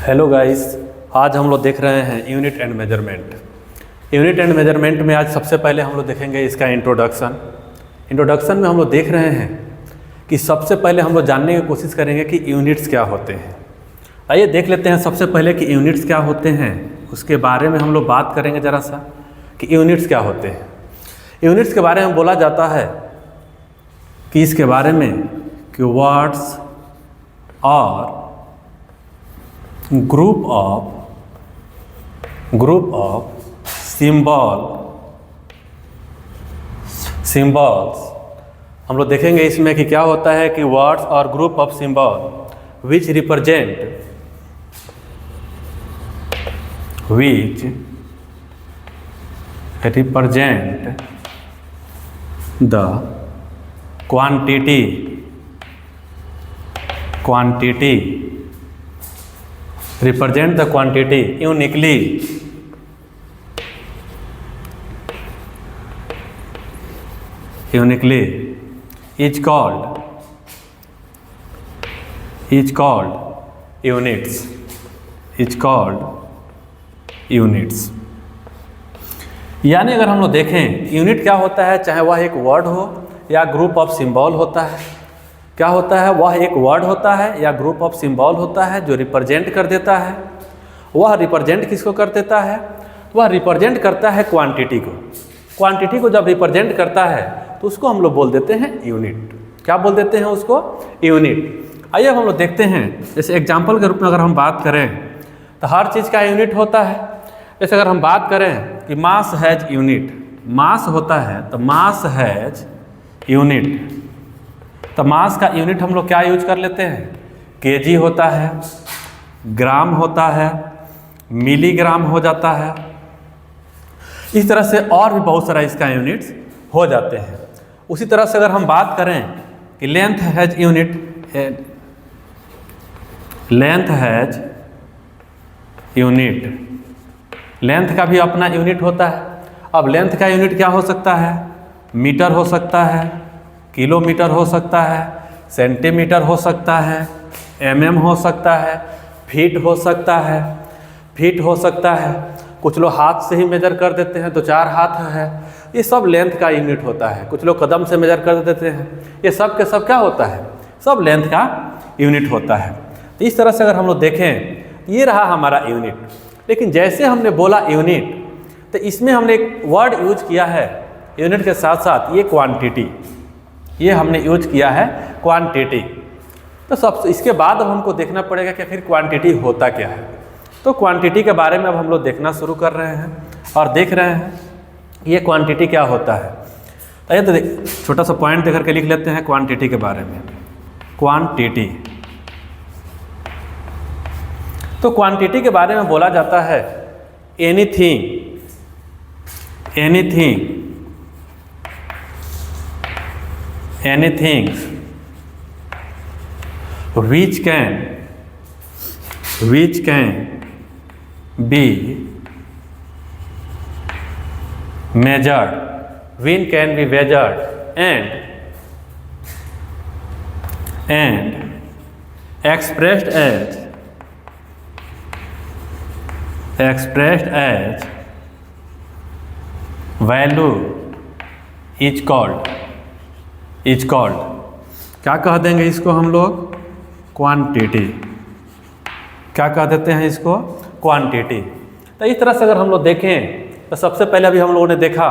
Hello guys, आज हम लोग देख रहे हैं unit and measurement. Unit and measurement में आज सबसे पहले हम लोग देखेंगे इसका इंट्रोडक्शन में हम लोग देख रहे हैं कि सबसे पहले हम लोग जानने की कोशिश करेंगे कि यूनिट्स क्या होते हैं। आइए देख लेते हैं सबसे पहले कि यूनिट्स क्या होते हैं, उसके बारे में हम लोग बात करेंगे ज़रा सा कि यूनिट्स क्या होते हैं। यूनिट्स के बारे में बोला जाता है कि इसके बारे में कि वर्ड्स और ग्रुप ऑफ सिंबल्स हम लोग देखेंगे इसमें कि क्या होता है कि वर्ड्स और group of symbol which represent the quantity represent the quantity uniquely is called units। यानी अगर हम लोग देखें यूनिट क्या होता है, चाहे वह एक वर्ड हो या ग्रुप ऑफ सिंबल होता है, क्या होता है वह एक वर्ड होता है या ग्रुप ऑफ सिंबल होता है जो रिप्रेजेंट कर देता है। वह रिप्रेजेंट किसको कर देता है? वह रिप्रेजेंट करता है क्वांटिटी को जब रिप्रेजेंट करता है तो उसको हम लोग बोल देते हैं यूनिट। क्या बोल देते हैं उसको? यूनिट। आइए अब हम लोग देखते हैं, जैसे एग्जाम्पल के रूप में अगर हम बात करें तो हर चीज़ का यूनिट होता है। जैसे अगर हम बात करें कि मास हैज यूनिट, मास होता है तो मास हैज यूनिट, तो मास का यूनिट हम लोग क्या यूज कर लेते हैं? केजी होता है, ग्राम होता है, मिलीग्राम हो जाता है। इस तरह से और भी बहुत सारा इसका यूनिट्स हो जाते हैं। उसी तरह से अगर हम बात करें कि लेंथ हैज यूनिट, लेंथ का भी अपना यूनिट होता है। अब लेंथ का यूनिट क्या हो सकता है? मीटर हो सकता है, किलोमीटर हो सकता है, सेंटीमीटर हो सकता है, एमएम हो सकता है, फीट हो सकता है। कुछ लोग हाथ से ही मेजर कर देते हैं तो 4 हाथ है, ये सब लेंथ का यूनिट होता है। कुछ लोग कदम से मेजर कर देते हैं, ये सब के सब क्या होता है? सब लेंथ का यूनिट होता है। तो इस तरह से अगर हम लोग देखें, ये रहा हमारा यूनिट। लेकिन जैसे हमने बोला यूनिट, तो इसमें हमने एक वर्ड यूज किया है यूनिट के साथ साथ, ये क्वांटिटी, ये हमने यूज किया है क्वांटिटी। तो सब इसके बाद अब हमको देखना पड़ेगा कि आखिर क्वांटिटी होता क्या है। तो क्वांटिटी के बारे में अब हम लोग देखना शुरू कर रहे हैं और देख रहे हैं ये क्वांटिटी क्या होता है। आइए तो छोटा सा पॉइंट देकर के लिख लेते हैं क्वांटिटी के बारे में। क्वांटिटी, तो क्वांटिटी के बारे में बोला जाता है anything which can be measured and expressed as value is called क्या कह देंगे इसको हम लोग? क्वांटिटी। क्या कह देते हैं इसको? क्वांटिटी। तो इस तरह से अगर हम लोग देखें तो सबसे पहले अभी हम लोगों ने देखा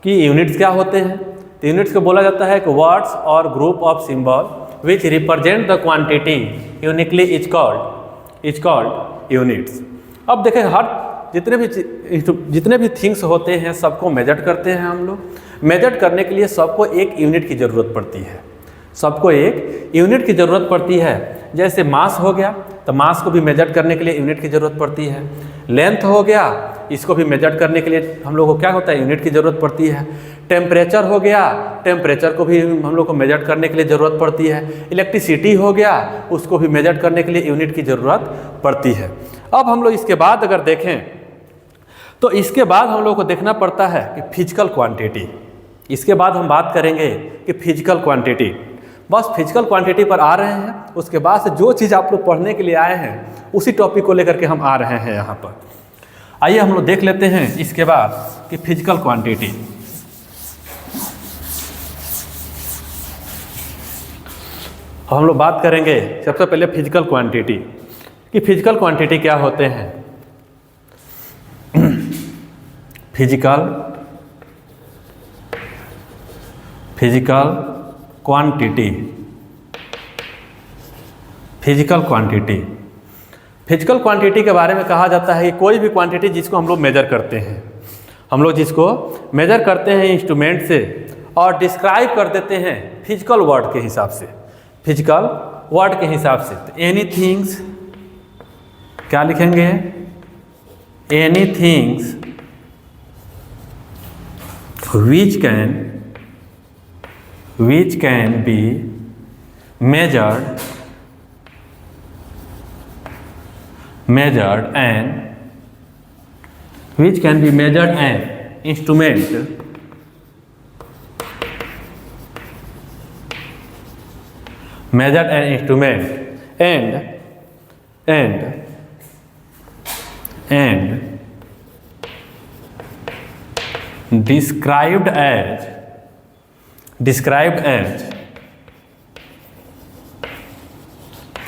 कि यूनिट्स क्या होते हैं। तो यूनिट्स को बोला जाता है कि वर्ड्स और group of symbol which represent the quantity uniquely is called units. अब देखें, हर जितने भी थिंग्स होते हैं सबको मेजर करते हैं हम लोग। मेजर करने के लिए सबको एक यूनिट की ज़रूरत पड़ती है। जैसे मास हो गया तो मास को भी मेजर करने के लिए यूनिट की ज़रूरत पड़ती है। लेंथ हो गया, इसको भी मेजर करने के लिए हम लोग को क्या होता है? यूनिट की ज़रूरत पड़ती है। टेम्परेचर हो गया, टेम्परेचर को भी हम लोग को मेजर करने के लिए ज़रूरत पड़ती है। इलेक्ट्रिसिटी हो गया, उसको भी मेजर करने के लिए यूनिट की ज़रूरत पड़ती है। अब हम लोग इसके बाद अगर देखें तो इसके बाद हम लोग को देखना पड़ता है कि फिजिकल क्वांटिटी। इसके बाद हम बात करेंगे कि फिजिकल क्वांटिटी। बस फिजिकल क्वांटिटी पर आ रहे हैं, उसके बाद से जो चीज़ आप लोग पढ़ने के लिए आए हैं उसी टॉपिक को लेकर के हम आ रहे हैं यहाँ पर। आइए हम लोग देख लेते हैं इसके बाद कि फिजिकल क्वांटिटी। हम लोग बात करेंगे सबसे पहले फिजिकल क्वांटिटी कि फिजिकल क्वांटिटी क्या होते हैं। Physical quantity, physical quantity, physical quantity के बारे में कहा जाता है कि कोई भी क्वांटिटी जिसको हम लोग मेजर करते हैं, हम लोग जिसको मेजर करते हैं इंस्ट्रूमेंट से और डिस्क्राइब कर देते हैं फिजिकल वर्ड के हिसाब से, फिजिकल वर्ड के हिसाब से। तो एनी थिंग्स, क्या लिखेंगे, any things which can be measured and which can be measured and instrument measured and instrument and described as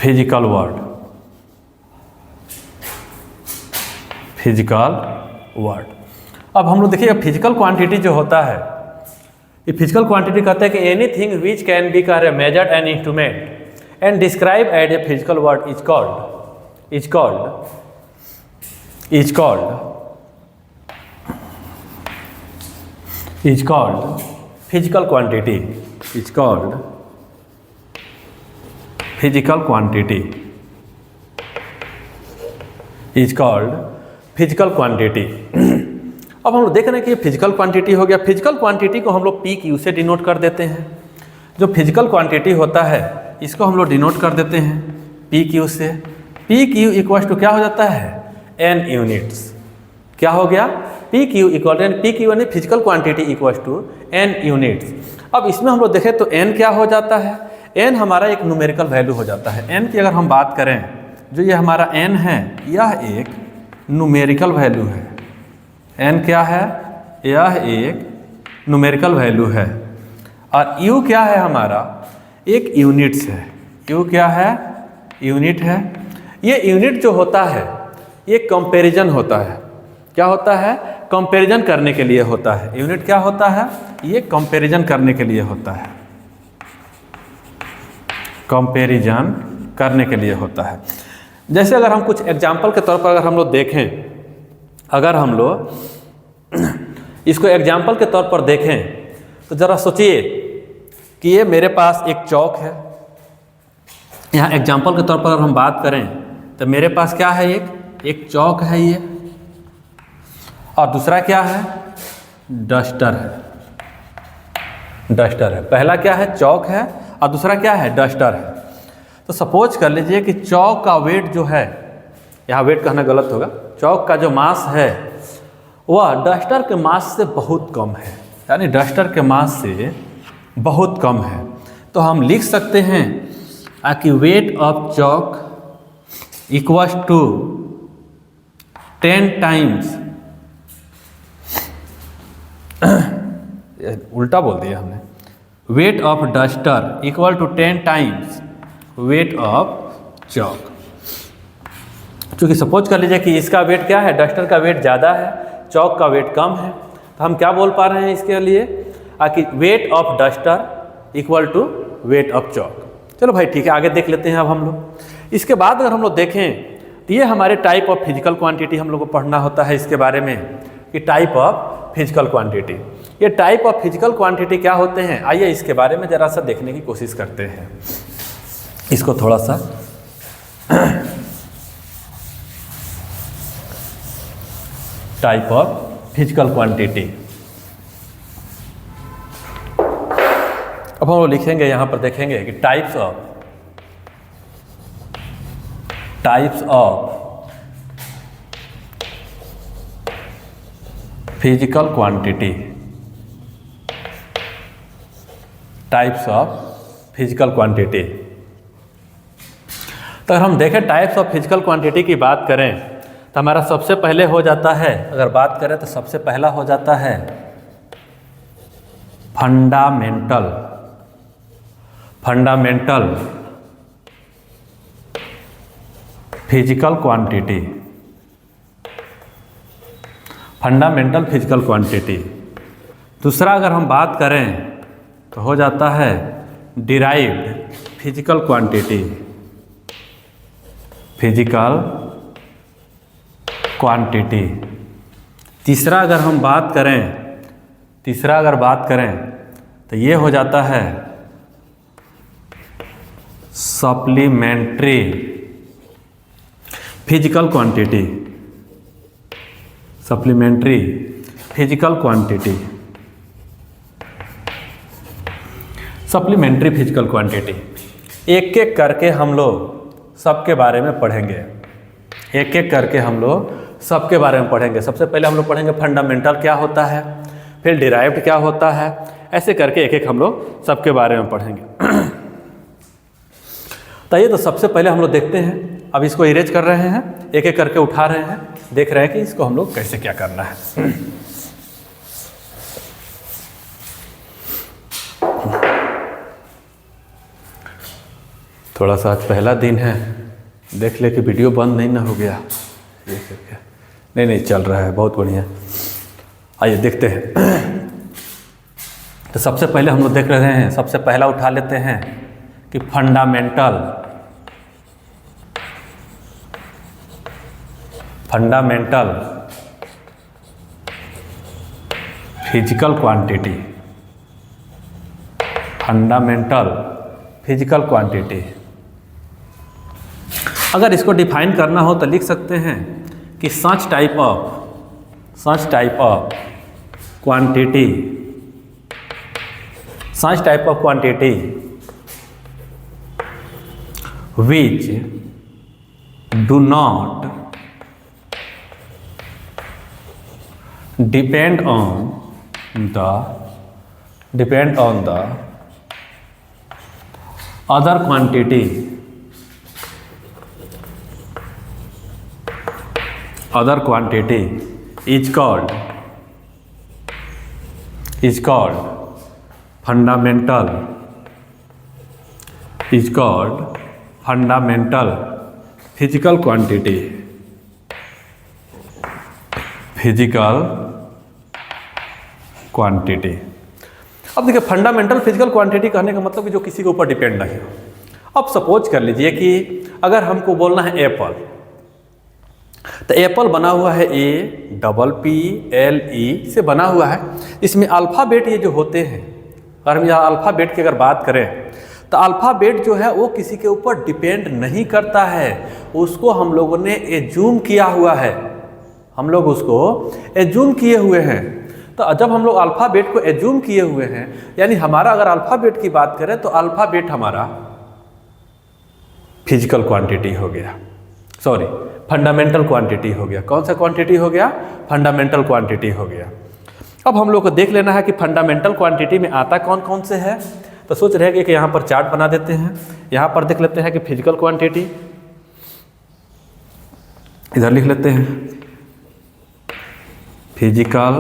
physical word, physical word. अब हम लोग देखिए फिजिकल क्वांटिटी जो होता है, ये फिजिकल क्वांटिटी कहते हैं कि एनीथिंग विच कैन बी कह रहे measured an instrument and describe as a physical word is called physical quantity, is called physical quantity, is called physical quantity। अब हम लोग देख रहे हैं कि फिजिकल क्वांटिटी हो गया। फिजिकल क्वांटिटी को हम लोग पी क्यू से डिनोट कर देते हैं। जो फिजिकल क्वांटिटी होता है इसको हम लोग डिनोट कर देते हैं पी क्यू से। पी क्यू इक्वल टू क्या हो जाता है, एन यूनिट्स। क्या हो गया, P Q equal to P Q यानी physical quantity equal to N units. अब इसमें हम लोग देखें तो एन क्या हो जाता है, एन हमारा एक न्यूमेरिकल वैल्यू हो जाता है। एन की अगर हम बात करें, जो ये हमारा एन है यह एक न्यूमेरिकल वैल्यू है। एन क्या है, यह एक न्यूमेरिकल वैल्यू है। और यू क्या है, हमारा एक यूनिट्स है। यू क्या है, यूनिट है। ये यूनिट जो होता है ये कंपैरिजन होता है। क्या होता है, कंपैरिजन करने के लिए होता है। यूनिट क्या होता है, ये कंपैरिजन करने के लिए होता है, कंपैरिजन करने के लिए होता है। जैसे अगर हम कुछ एग्जाम्पल के तौर पर अगर हम लोग देखें, अगर हम लोग इसको एग्जाम्पल के तौर पर देखें तो ज़रा सोचिए कि ये मेरे पास एक चौक है। यहाँ एग्जाम्पल के तौर पर अगर हम बात करें तो मेरे पास क्या है, एक चौक है ये, और दूसरा क्या है, डस्टर है। डस्टर है, पहला क्या है, चौक है, और दूसरा क्या है, डस्टर है। तो सपोज कर लीजिए कि चौक का वेट जो है, यहाँ वेट कहना गलत होगा, चौक का जो मास है वह डस्टर के मास से बहुत कम है, यानी डस्टर के मास से बहुत कम है। तो हम लिख सकते हैं कि weight of chalk equals to 10 times, उल्टा बोल दिया हमने, weight of duster equal to 10 times weight of chalk. चूँकि सपोज कर लीजिए कि इसका वेट क्या है, डस्टर का वेट ज़्यादा है, चौक का वेट कम है, तो हम क्या बोल पा रहे हैं इसके लिए कि weight of duster equal to weight of chalk. चलो भाई ठीक है, आगे देख लेते हैं अब हम लोग। इसके बाद अगर हम लोग देखें तो ये हमारे टाइप ऑफ फिजिकल क्वांटिटी हम लोग को पढ़ना होता है इसके बारे में कि टाइप ऑफ फिजिकल क्वांटिटी। ये टाइप ऑफ फिजिकल क्वांटिटी क्या होते हैं, आइए इसके बारे में ज़रा सा देखने की कोशिश करते हैं। इसको थोड़ा सा टाइप ऑफ फिजिकल क्वांटिटी, अब हम लोग लिखेंगे यहाँ पर, देखेंगे कि types of physical quantity, types of physical quantity. तो अगर हम देखें टाइप्स ऑफ फिजिकल क्वांटिटी की बात करें तो हमारा सबसे पहले हो जाता है, अगर बात करें तो सबसे पहला हो जाता है fundamental physical quantity. Fundamental physical quantity. दूसरा अगर हम बात करें तो हो जाता है derived physical quantity. Physical quantity. तीसरा अगर बात करें तो ये हो जाता है supplementary physical quantity. Supplementary physical quantity. Supplementary physical quantity. एक एक करके हम लोग सबके बारे में पढ़ेंगे। सबके बारे में पढ़ेंगे। सबसे पहले हम लोग पढ़ेंगे फंडामेंटल क्या होता है, फिर डिराइव्ड क्या होता है, ऐसे करके एक एक हम लोग सबके बारे में पढ़ेंगे। तो ये तो सबसे पहले हम लोग देखते हैं। अब इसको इरेज कर रहे हैं, एक एक करके उठा रहे हैं, देख रहे हैं कि इसको हम लोग कैसे क्या करना है। थोड़ा सा आज पहला दिन है, देख ले कि वीडियो बंद नहीं ना हो गया। ये क्या? नहीं चल रहा है, बहुत बढ़िया। आइए देखते हैं। तो सबसे पहले हम लोग देख रहे हैं, सबसे पहला उठा लेते हैं कि fundamental physical quantity. Fundamental physical quantity. अगर इसको डिफाइन करना हो तो लिख सकते हैं कि such type of quantity which do not depend on the other quantity is called fundamental physical quantity. अब देखिए फंडामेंटल फिजिकल क्वांटिटी कहने का मतलब कि जो किसी के ऊपर डिपेंड नहीं हो। अब सपोज कर लीजिए कि अगर हमको बोलना है एप्पल, तो एप्पल बना हुआ है APPLE से बना हुआ है। इसमें अल्फ़ाबेट ये जो होते हैं, अगर हम यहाँ अल्फ़ाबेट की अगर बात करें तो अल्फ़ाबेट जो है वो किसी के ऊपर डिपेंड नहीं करता है, उसको हम लोगों ने एज्यूम किया हुआ है। तो जब हम लोग अल्फ़ाबेट को एज्यूम किए हुए हैं, यानी हमारा अगर अल्फ़ाबेट की बात करें तो अल्फ़ाबेट हमारा फिजिकल क्वांटिटी हो गया, फंडामेंटल क्वांटिटी हो गया। कौन सा क्वांटिटी हो गया? फंडामेंटल क्वांटिटी हो गया। अब हम लोग को देख लेना है कि फंडामेंटल क्वांटिटी में आता कौन कौन से है। तो सोच रहे हैं कि यहाँ पर चार्ट बना देते हैं। यहाँ पर देख लेते हैं कि फिजिकल क्वांटिटी, इधर लिख लेते हैं फिजिकल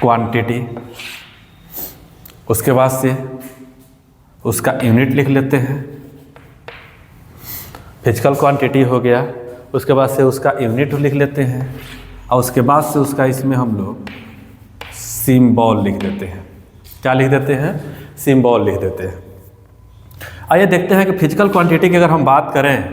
क्वांटिटी। उसके बाद से उसका यूनिट लिख लेते हैं। फिजिकल क्वांटिटी हो गया, उसके बाद से उसका यूनिट लिख लेते हैं, और उसके बाद से उसका इसमें हम लोग सिंबल लिख देते हैं। क्या लिख देते हैं? सिंबल लिख देते हैं। आइए देखते हैं कि फिजिकल क्वांटिटी की अगर हम बात करें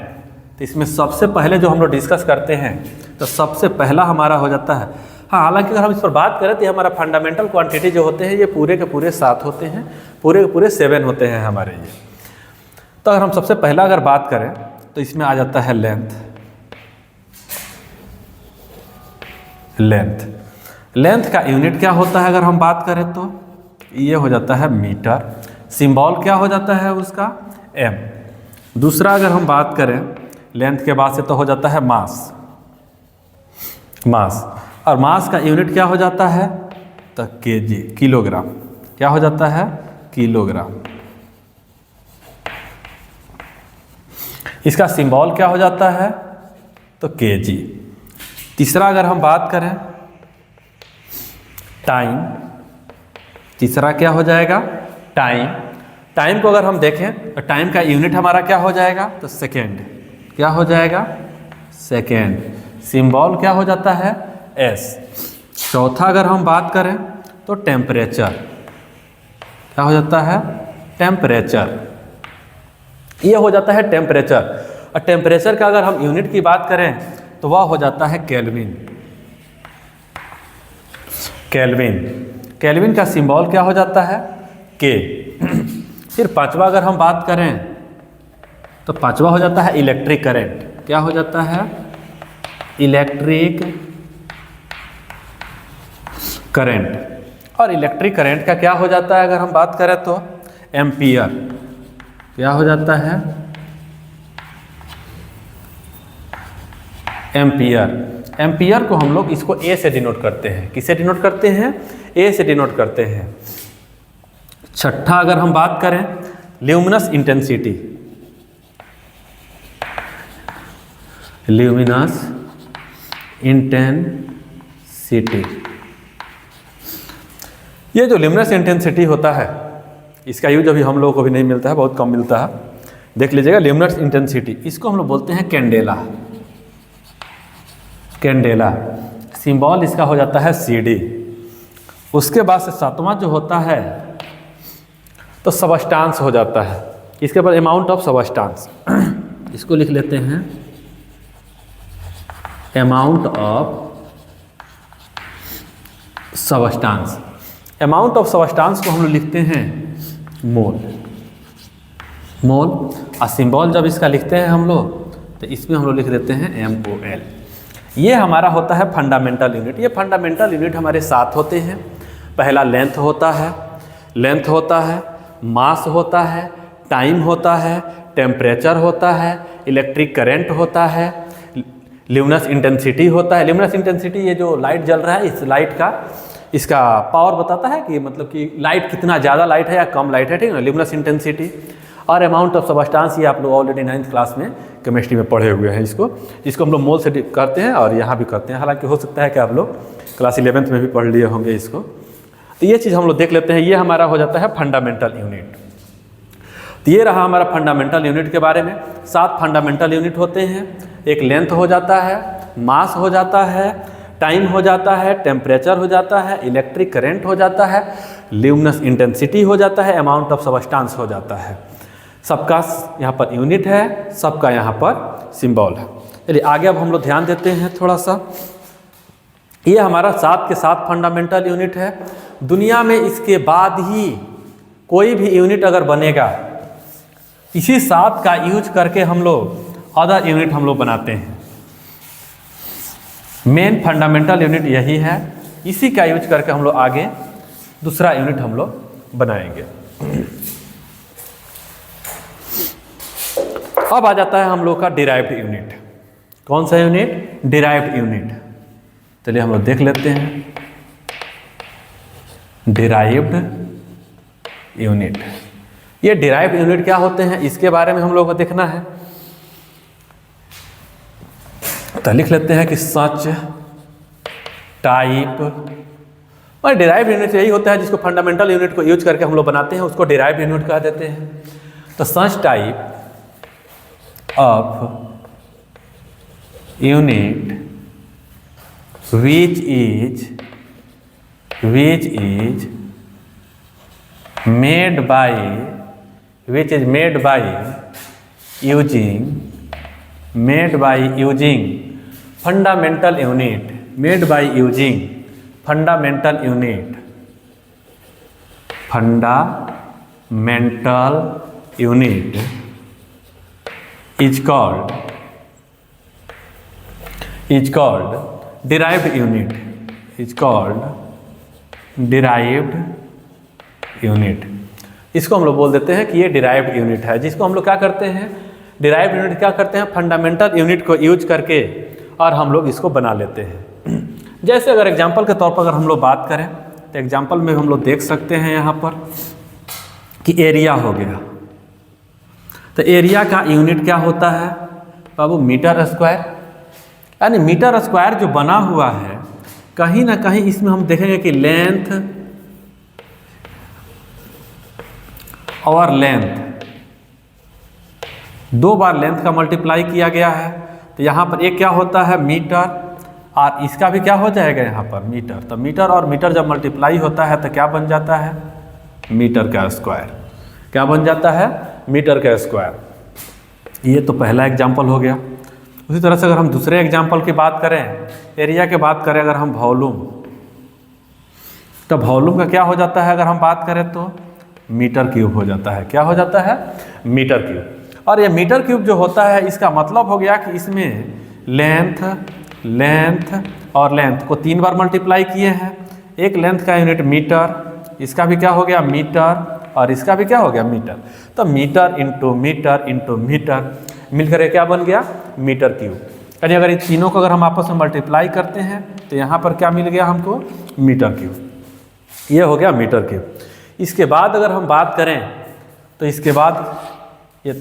तो इसमें सबसे पहले जो हम लोग डिस्कस करते हैं तो सबसे पहला हमारा हो जाता है, हालांकि अगर हम इस पर बात करें तो हमारा फंडामेंटल क्वांटिटी जो होते हैं ये पूरे के पूरे 7 होते हैं, पूरे के पूरे 7 होते हैं हमारे ये। तो अगर हम सबसे पहला अगर बात करें तो इसमें आ जाता है लेंथ का यूनिट क्या होता है अगर हम बात करें तो ये हो जाता है मीटर। सिंबल क्या हो जाता है उसका? m। दूसरा अगर हम बात करें लेंथ के बाद से तो हो जाता है मास, और मास का यूनिट क्या हो जाता है? तो kg, किलोग्राम। क्या हो जाता है? किलोग्राम। इसका सिंबल क्या हो जाता है? तो केजी। तीसरा अगर हम बात करें टाइम, तीसरा क्या हो जाएगा? टाइम। टाइम को अगर हम देखें तो टाइम का यूनिट हमारा क्या हो जाएगा? तो सेकेंड। क्या हो जाएगा? सेकेंड। सिंबल क्या हो जाता है? एस। चौथा अगर हम बात करें तो टेम्परेचर। क्या हो जाता है? टेम्परेचर। ये हो जाता है टेम्परेचर। और टेम्परेचर का अगर हम यूनिट की बात करें तो वह हो जाता है केल्विन। केल्विन। केल्विन का सिंबल क्या हो जाता है? के। फिर पांचवा अगर हम बात करें तो पांचवा हो जाता है इलेक्ट्रिक करंट। क्या हो जाता है? Electric current. और इलेक्ट्रिक करंट का क्या हो जाता है अगर हम बात करें तो एम्पियर। क्या हो जाता है? एम्पियर। एम्पियर को हम लोग इसको ए से डिनोट करते हैं। किससे डिनोट करते हैं? ए से डिनोट करते हैं। छठा अगर हम बात करें ल्यूमिनस इंटेंसिटी। Luminous intensity. ये जो ल्यूमिनस इंटेंसिटी होता है इसका यूज अभी हम लोगों को भी नहीं मिलता है, बहुत कम मिलता है। देख लीजिएगा ल्यूमिनस इंटेंसिटी, इसको हम लोग बोलते हैं कैंडेला। कैंडेला। सिंबल इसका हो जाता है CD। उसके बाद से सातवां जो होता है तो सबस्टांस हो जाता है। इसके बाद अमाउंट ऑफ सबस्टांस, इसको लिख लेते हैं amount of substance. Amount of substance को हम लोग लिखते हैं मोल। मोल। और सिंबल जब इसका लिखते हैं हम लोग तो इसमें हम लोग लिख देते हैं MOL। ये हमारा होता है फंडामेंटल यूनिट। ये फंडामेंटल यूनिट हमारे 7 होते हैं। पहला लेंथ होता है, लेंथ होता है, मास होता है, टाइम होता है, टेम्परेचर होता है, इलेक्ट्रिक करंट होता है, ल्यूमिनस इंटेंसिटी होता है। ल्यूमिनस इंटेंसिटी ये जो लाइट जल रहा है इस लाइट का इसका पावर बताता है कि मतलब कि लाइट कितना ज़्यादा लाइट है या कम लाइट है, ठीक है ना, ल्यूमिनस इंटेंसिटी। और अमाउंट ऑफ सबस्टांस ये आप लोग ऑलरेडी 9th क्लास में केमिस्ट्री में पढ़े हुए हैं जिसको हम लोग मोल से करते हैं और यहाँ भी करते हैं। हालांकि हो सकता है कि आप लोग क्लास 11th में भी पढ़ लिए होंगे इसको। तो ये चीज़ हम लोग देख लेते हैं। ये हमारा हो जाता है फंडामेंटल यूनिट। तो ये रहा हमारा फंडामेंटल यूनिट के बारे में। 7 फंडामेंटल यूनिट होते हैं। एक लेंथ हो जाता है, मास हो जाता है, टाइम हो जाता है, टेम्परेचर हो जाता है, इलेक्ट्रिक करंट हो जाता है, ल्यूमिनस इंटेंसिटी हो जाता है, अमाउंट ऑफ सबस्टांस हो जाता है। सबका यहाँ पर यूनिट है, सबका यहाँ पर सिंबल है। चलिए आगे अब हम लोग ध्यान देते हैं थोड़ा सा। ये हमारा 7 के 7 फंडामेंटल यूनिट है। दुनिया में इसके बाद ही कोई भी यूनिट अगर बनेगा इसी 7 का यूज करके हम लोग अदर यूनिट हम लोग बनाते हैं। मेन फंडामेंटल यूनिट यही है, इसी का यूज करके हम लोग आगे दूसरा यूनिट हम लोग बनाएंगे। अब आ जाता है हम लोग का डिराइव्ड यूनिट। कौन सा यूनिट? Derived unit. चलिए हम लोग देख लेते हैं डिराइव्ड यूनिट। ये डिराइव्ड यूनिट क्या होते हैं इसके बारे में हम लोग को देखना है। तो लिख लेते हैं कि सच टाइप। और डिराइव्ड यूनिट यही होता है जिसको फंडामेंटल यूनिट को यूज करके हम लोग बनाते हैं, उसको डिराइव्ड यूनिट कह देते हैं। तो such type of unit which is made by using fundamental unit, made by using fundamental unit is called derived unit, is called derived unit। इसको हम लोग बोल देते हैं कि ये डिराइव्ड यूनिट है, जिसको हम लोग क्या करते हैं, डिराइव्ड यूनिट क्या करते हैं, फंडामेंटल यूनिट को यूज करके और हम लोग इसको बना लेते हैं। जैसे अगर एग्जांपल के तौर पर अगर हम लोग बात करें तो एग्जांपल में हम लोग देख सकते हैं यहाँ पर कि एरिया हो गया, तो एरिया का यूनिट क्या होता है बाबू? Metre square. यानी मीटर स्क्वायर जो बना हुआ है, कहीं ना कहीं इसमें हम देखेंगे कि लेंथ और लेंथ, दो बार लेंथ का मल्टीप्लाई किया गया है, तो यहाँ पर एक क्या होता है मीटर, और इसका भी क्या हो जाएगा यहाँ पर मीटर। तो मीटर और मीटर जब मल्टीप्लाई होता है तो क्या बन जाता है? मीटर का स्क्वायर। क्या बन जाता है? मीटर का स्क्वायर। ये तो पहला एग्जाम्पल हो गया। उसी तरह से अगर हम दूसरे एग्जाम्पल की बात करें, एरिया की बात करें अगर हम वॉल्यूम, तो वॉल्यूम का क्या हो जाता है? अगर हम बात करें तो मीटर क्यूब हो जाता है। क्या हो जाता है? Metre cube. और ये मीटर क्यूब जो होता है, इसका मतलब हो गया कि इसमें लेंथ, लेंथ और लेंथ को 3 बार मल्टीप्लाई किए हैं। एक लेंथ का यूनिट मीटर, इसका भी क्या हो गया? मीटर, और इसका भी क्या हो गया? मीटर। तो metre into metre into metre मिलकर क्या बन गया? Metre cube. यानी अगर इन तीनों को अगर हम आपस में मल्टीप्लाई करते हैं तो यहाँ पर क्या मिल गया हमको? Metre cube. ये हो गया मीटर क्यूब। इसके बाद अगर हम बात करें तो इसके बाद ये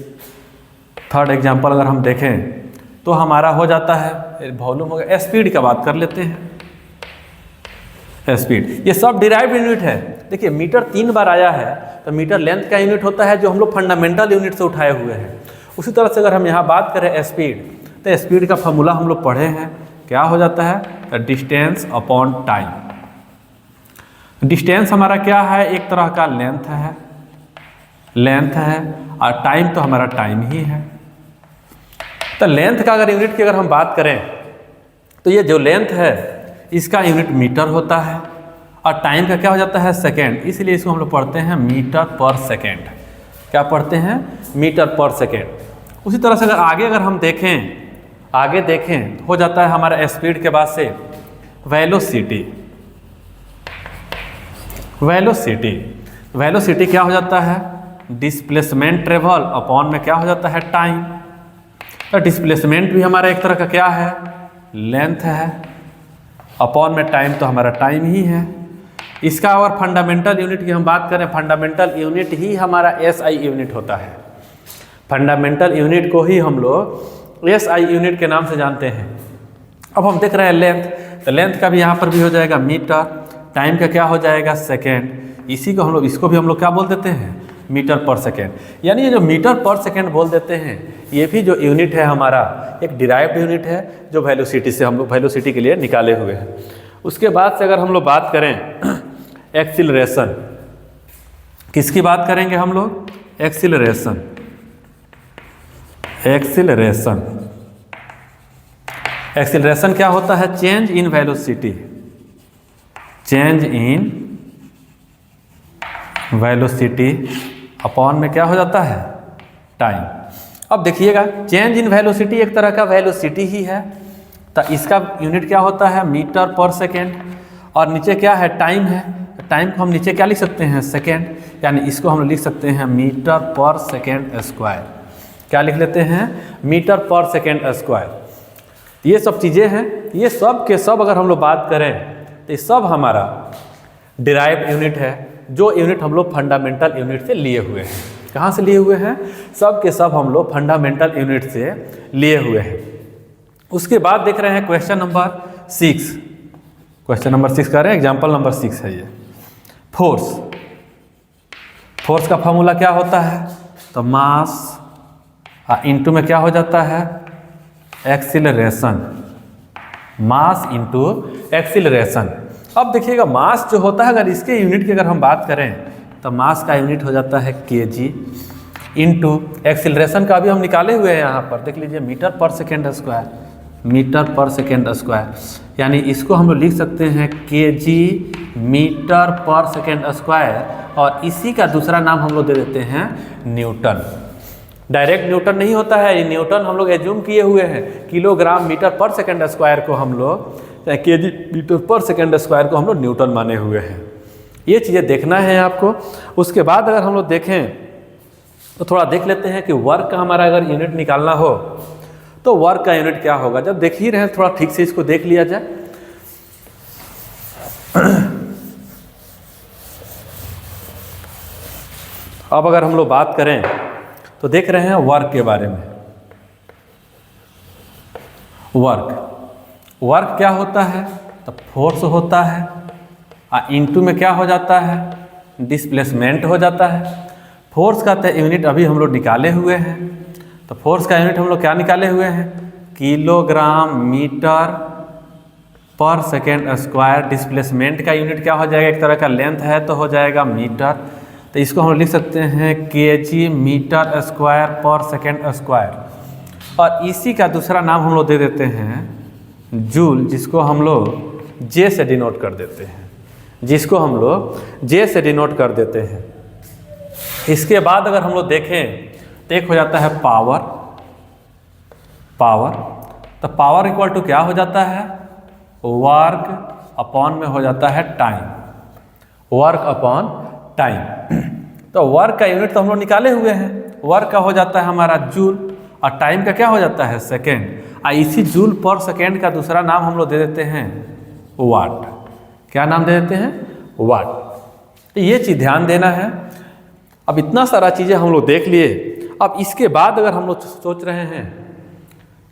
थर्ड एग्जाम्पल अगर हम देखें तो हमारा हो जाता है वॉल्यूम हो गया। स्पीड का बात कर लेते हैं। स्पीड ये सब डिराइव्ड यूनिट है। देखिए मीटर 3 बार आया है, तो मीटर लेंथ का यूनिट होता है जो हम लोग फंडामेंटल यूनिट से उठाए हुए हैं। उसी तरह से अगर हम यहाँ बात करें स्पीड, तो स्पीड का फॉर्मूला हम लोग पढ़े हैं। क्या हो जाता है? Distance upon time. डिस्टेंस हमारा क्या है? एक तरह का लेंथ है, लेंथ है, और टाइम तो हमारा टाइम ही है। तो लेंथ का अगर यूनिट की अगर हम बात करें तो ये जो लेंथ है इसका यूनिट मीटर होता है, और टाइम का क्या हो जाता है? सेकेंड। इसलिए इसको हम लोग पढ़ते हैं मीटर पर सेकेंड। क्या पढ़ते हैं? मीटर पर सेकेंड। उसी तरह से अगर हम आगे देखें हो जाता है हमारा स्पीड के बाद से वेलोसिटी। वेलोसिटी, वेलोसिटी क्या हो जाता है? डिस्प्लेसमेंट ट्रेवल अपॉन में क्या हो जाता है? टाइम। तो डिस्प्लेसमेंट भी हमारा एक तरह का क्या है? लेंथ है, अपॉन में टाइम तो हमारा टाइम ही है। इसका और फंडामेंटल यूनिट की हम बात करें, फंडामेंटल यूनिट ही हमारा एसआई यूनिट होता है। फंडामेंटल यूनिट को ही हम लोग एसआई यूनिट के नाम से जानते हैं। अब हम देख रहे हैं लेंथ, तो लेंथ का भी यहाँ पर भी हो जाएगा मीटर, टाइम का क्या हो जाएगा? सेकेंड। इसी को हम लोग, इसको भी हम लोग क्या बोल देते हैं? मीटर पर सेकेंड। यानी ये जो मीटर पर सेकेंड बोल देते हैं, ये भी जो यूनिट है हमारा एक डिराइव्ड यूनिट है जो वेलोसिटी से हम लोग वेलोसिटी के लिए निकाले हुए हैं। उसके बाद से अगर हम लोग बात करें एक्सीलरेशन, किसकी बात करेंगे हम लोग? एक्सीलरेशन। एक्सीलरेशन, एक्सीलरेशन क्या होता है? Change in velocity. Change in velocity upon में क्या हो जाता है? टाइम। अब देखिएगा चेंज इन वेलोसिटी एक तरह का वेलोसिटी ही है, तो इसका यूनिट क्या होता है? मीटर पर सेकेंड। और नीचे क्या है? टाइम है। टाइम को हम नीचे क्या लिख सकते हैं? सेकेंड। यानी इसको हम लिख सकते हैं मीटर पर सेकेंड स्क्वायर। क्या लिख लेते हैं? मीटर पर सेकेंड स्क्वायर। ये सब चीज़ें हैं, ये सब के सब अगर हम लोग बात करें तो ये सब हमारा डिराइव्ड यूनिट है, जो यूनिट हम लोग फंडामेंटल यूनिट से लिए हुए हैं। कहाँ से लिए हुए हैं? सब के सब हम लोग फंडामेंटल यूनिट से लिए हुए हैं। उसके बाद देख रहे हैं क्वेश्चन नंबर 6। क्वेश्चन नंबर 6 कर रहे हैं, एग्जाम्पल नंबर 6 है ये। फोर्स, फोर्स का फॉर्मूला क्या होता है? तो मास इंटू में क्या हो जाता है? एक्सीलरेशन। Mass into acceleration. अब देखिएगा मास जो होता है, अगर इसके यूनिट की अगर हम बात करें तो मास का यूनिट हो जाता है केजी, इंटू एक्सीलरेशन का भी हम निकाले हुए हैं यहाँ पर, देख लीजिए मीटर पर सेकेंड स्क्वायर। मीटर पर सेकेंड स्क्वायर, यानी इसको हम लोग लिख सकते हैं केजी मीटर पर सेकेंड स्क्वायर, और इसी का दूसरा नाम हम लोग दे देते हैं न्यूटन। डायरेक्ट न्यूटन नहीं होता है, ये न्यूटन हम लोग एज्यूम किए हुए हैं। किलोग्राम मीटर पर सेकेंड स्क्वायर को हम लोग, केजी मीटर पर सेकेंड स्क्वायर को हम लोग न्यूटन माने हुए हैं। ये चीज़ें देखना है आपको। उसके बाद अगर हम लोग देखें तो थोड़ा देख लेते हैं कि वर्क का हमारा अगर यूनिट निकालना हो तो वर्क का यूनिट क्या होगा। जब देख ही रहे हैं थोड़ा ठीक से इसको देख लिया जाए। अब अगर हम लोग बात करें तो देख रहे हैं वर्क के बारे में। वर्क क्या होता है? तो फोर्स होता है, इनटू में क्या हो जाता है? डिस्प्लेसमेंट हो जाता है। फोर्स का यूनिट अभी हम लोग निकाले हुए हैं, तो फोर्स का यूनिट हम लोग क्या निकाले हुए हैं? किलोग्राम मीटर पर सेकेंड स्क्वायर। डिस्प्लेसमेंट का यूनिट क्या हो जाएगा? एक तरह का लेंथ है तो हो जाएगा मीटर, तो इसको हम लिख सकते हैं केजी मीटर स्क्वायर पर सेकेंड स्क्वायर। और इसी का दूसरा नाम हम लोग दे देते हैं जूल, जिसको हम लोग जे से डिनोट कर देते हैं, इसके बाद अगर हम लोग देखें तो एक हो जाता है पावर। तो पावर इक्वल टू क्या हो जाता है? वर्क अपॉन में हो जाता है टाइम, वर्क अपॉन टाइम। तो वर्क का यूनिट तो हम लोग निकाले हुए हैं, वर्क का हो जाता है हमारा जूल और टाइम का क्या हो जाता है? सेकेंड। इसी जूल पर सेकेंड का दूसरा नाम हम लोग दे देते हैं वाट। क्या नाम दे देते हैं? वाट। तो ये चीज़ ध्यान देना है। अब इतना सारा चीज़ें हम लोग देख लिए। अब इसके बाद अगर हम लोग सोच रहे हैं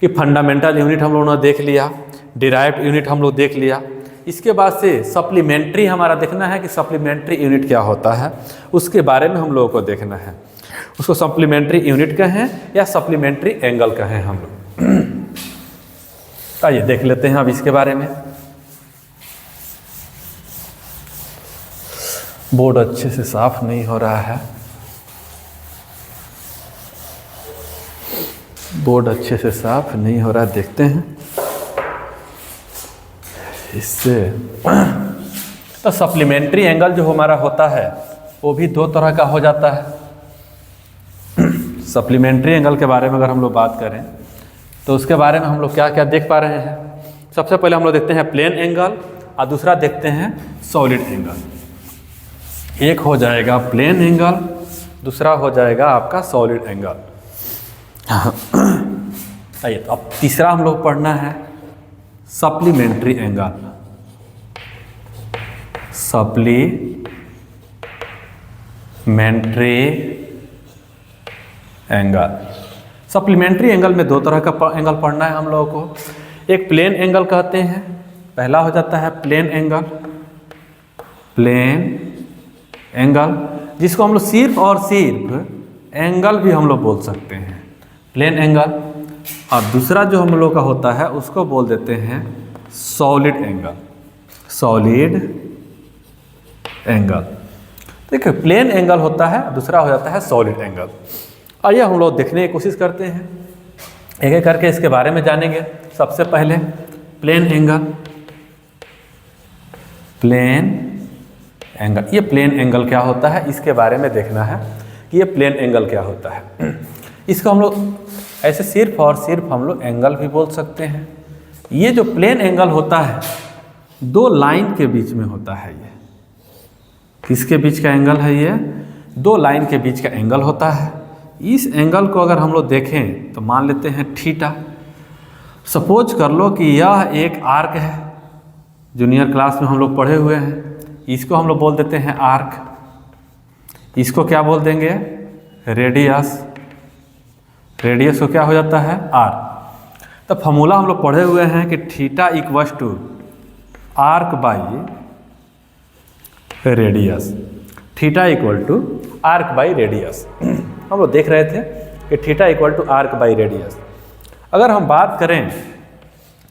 कि फंडामेंटल यूनिट हम लोगों ने देख लिया, डिराइव्ड यूनिट हम लोग देख लिया, इसके बाद से सप्लीमेंट्री हमारा देखना है कि सप्लीमेंट्री यूनिट क्या होता है, उसके बारे में हम लोगों को देखना है। उसको सप्लीमेंट्री यूनिट कहें या सप्लीमेंट्री एंगल कहें हम लोग। आइए देख लेते हैं अब इसके बारे में। बोर्ड अच्छे से साफ नहीं हो रहा है, देखते हैं इससे। तो सप्लीमेंट्री एंगल जो हमारा होता है वो भी दो तरह का हो जाता है। सप्लीमेंट्री एंगल के बारे में अगर हम लोग बात करें तो उसके बारे में हम लोग क्या क्या देख पा रहे हैं? सबसे पहले हम लोग देखते हैं प्लेन एंगल और दूसरा देखते हैं सॉलिड एंगल। एक हो जाएगा प्लेन एंगल, दूसरा हो जाएगा आपका सॉलिड एंगल। आइए तो अब तीसरा हम लोग पढ़ना है सप्लीमेंट्री एंगल। सप्लीमेंट्री एंगल में दो तरह का एंगल पढ़ना है हम लोगों को। एक प्लेन एंगल कहते हैं, पहला हो जाता है प्लेन एंगल, जिसको हम लोग सिर्फ और सिर्फ एंगल भी हम लोग बोल सकते हैं, प्लेन एंगल। और दूसरा जो हम लोग का होता है उसको बोल देते हैं सॉलिड एंगल। देखिए प्लेन एंगल होता है, दूसरा हो जाता है सॉलिड एंगल। आइए हम लोग देखने की कोशिश करते हैं, एक एक करके इसके बारे में जानेंगे। सबसे पहले प्लेन एंगल। ये प्लेन एंगल क्या होता है इसके बारे में देखना है कि ये प्लेन एंगल क्या होता है। इसको हम लोग ऐसे सिर्फ और सिर्फ हम लोग एंगल भी बोल सकते हैं। ये जो प्लेन एंगल होता है दो लाइन के बीच में होता है। ये किसके बीच का एंगल है? ये दो लाइन के बीच का एंगल होता है। इस एंगल को अगर हम लोग देखें तो मान लेते हैं थीटा। सपोज कर लो कि यह एक आर्क है, जूनियर क्लास में हम लोग पढ़े हुए हैं, इसको हम लोग बोल देते हैं आर्क। इसको क्या बोल देंगे? रेडियस को क्या हो जाता है? आर। तो फॉर्मूला हम लोग पढ़े हुए हैं कि theta equals to arc by radius. Theta equal to arc by radius. हम लोग देख रहे थे कि theta equal to arc by radius. अगर हम बात करें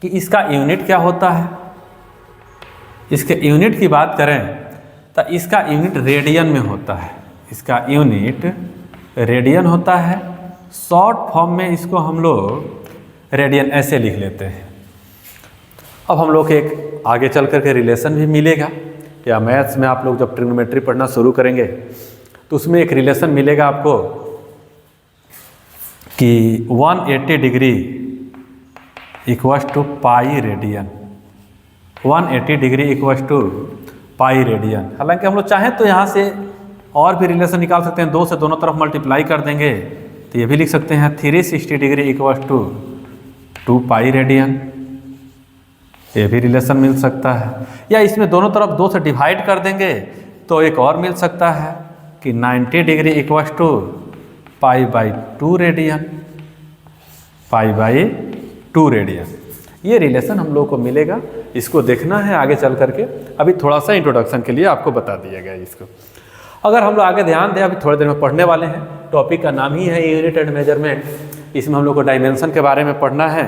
कि इसका यूनिट क्या होता है, इसके यूनिट की बात करें तो इसका यूनिट रेडियन में होता है। इसका यूनिट रेडियन होता है। शॉर्ट फॉर्म में इसको हम लोग रेडियन ऐसे लिख लेते हैं। अब हम लोग एक आगे चल कर के रिलेशन भी मिलेगा, या मैथ्स में आप लोग जब ट्रिग्नोमेट्री पढ़ना शुरू करेंगे तो उसमें एक रिलेशन मिलेगा आपको कि 180 degree equals to pi radian. 180 degree equals to pi radian. हालांकि हम लोग चाहें तो यहाँ से और भी रिलेशन निकाल सकते हैं, 2 से दोनों तरफ मल्टीप्लाई कर देंगे तो ये भी लिख सकते हैं 360 degree equals to 2 pi radian. ये भी रिलेशन मिल सकता है। या इसमें दोनों तरफ 2 से डिवाइड कर देंगे तो एक और मिल सकता है कि 90 degree equals to π/2 radian, π/2 radian. ये रिलेशन हम लोग को मिलेगा, इसको देखना है आगे चल करके। अभी थोड़ा सा इंट्रोडक्शन के लिए आपको बता दिया गया इसको। अगर हम लोग आगे ध्यान दें, अभी थोड़ी देर में पढ़ने वाले हैं, टॉपिक का नाम ही है यूनिट एंड मेजरमेंट। इसमें हम लोग को डायमेंशन के बारे में पढ़ना है,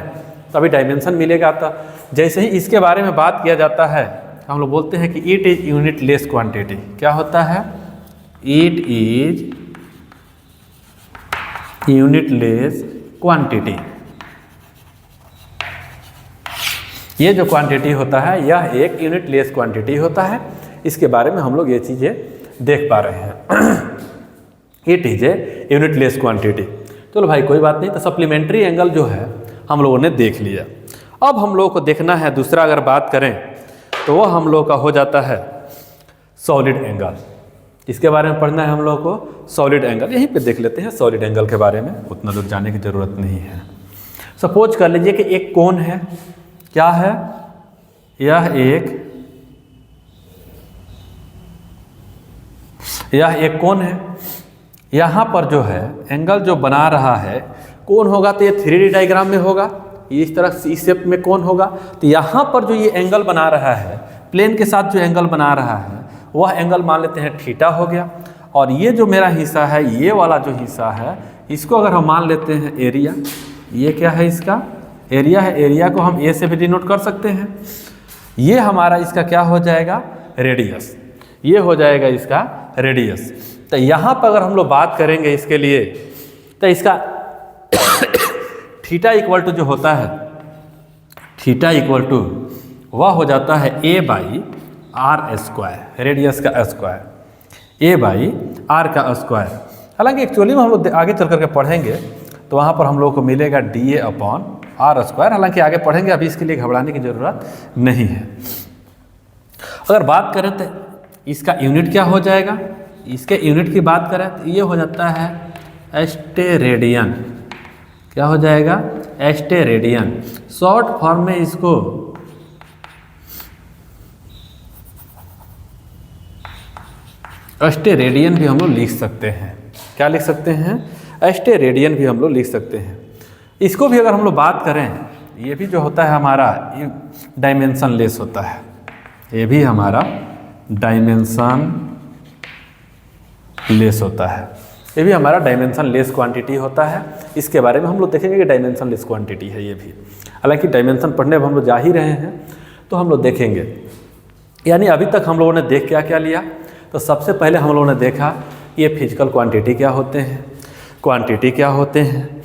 तो अभी डायमेंशन मिलेगा। तो जैसे ही इसके बारे में बात किया जाता है, हम लोग बोलते हैं कि it is unit less quantity. क्या होता है? It is unit less quantity. ये जो क्वांटिटी होता है यह एक यूनिट लेस क्वांटिटी होता है। इसके बारे में हम लोग ये चीज़ें देख पा रहे हैं। It is a unit less quantity. चलो भाई कोई बात नहीं। तो सप्लीमेंट्री एंगल जो है हम लोगों ने देख लिया। अब हम लोगों को देखना है दूसरा, अगर बात करें तो वो हम लोग का हो जाता है सॉलिड एंगल। इसके बारे में पढ़ना है हम लोग को सॉलिड एंगल। यहीं पे देख लेते हैं सॉलिड एंगल के बारे में, उतना दूर जाने की ज़रूरत नहीं है। सपोज कर लीजिए कि एक कोन है। क्या है? यह एक कोन है। यहाँ पर जो है एंगल जो बना रहा है, कोन होगा तो ये 3D डायग्राम में होगा, ये इस तरह सी शेप में कोन होगा। तो यहाँ पर जो ये एंगल बना रहा है, प्लेन के साथ जो एंगल बना रहा है, वह एंगल मान लेते हैं थीटा हो गया। और ये जो मेरा हिस्सा है, ये वाला जो हिस्सा है, इसको अगर हम मान लेते हैं एरिया। ये क्या है? इसका एरिया है। एरिया को हम ए से भी डिनोट कर सकते हैं। ये हमारा इसका क्या हो जाएगा? रेडियस। ये हो जाएगा इसका रेडियस। तो यहाँ पर अगर हम लोग बात करेंगे इसके लिए, तो इसका थीटा इक्वल टू जो होता है, थीटा इक्वल टू वह हो जाता है a/r², रेडियस का स्क्वायर, a/r का स्क्वायर। हालांकि एक्चुअली में हम लोग आगे चल करके पढ़ेंगे तो वहाँ पर हम लोग को मिलेगा dA/r²। हालांकि आगे पढ़ेंगे, अभी इसके लिए घबराने की ज़रूरत नहीं है। अगर बात करें तो इसका यूनिट क्या हो जाएगा? इसके यूनिट की बात करें तो ये हो जाता है स्टेरेडियन। क्या हो जाएगा? स्टेरेडियन। शॉर्ट फॉर्म में इसको स्टेरेडियन भी हम लोग लिख सकते हैं। क्या लिख सकते हैं? स्टेरेडियन भी हम लोग लिख सकते हैं। इसको भी अगर हम लोग बात करें, ये भी जो होता है हमारा, ये डायमेंशन लेस होता है। ये भी हमारा डायमेंशन लेस होता है। ये भी हमारा डायमेंशन लेस क्वांटिटी होता है। इसके बारे में हम लोग देखेंगे कि डायमेंशन लेस क्वांटिटी है ये भी। हालांकि डायमेंशन पढ़ने में हम लोग जा ही रहे हैं, तो हम लोग देखेंगे। यानी अभी तक हम लोगों ने देख क्या लिया? तो सबसे पहले हम लोगों ने देखा ये फिजिकल क्वांटिटी क्या होते हैं, क्वांटिटी क्या होते हैं।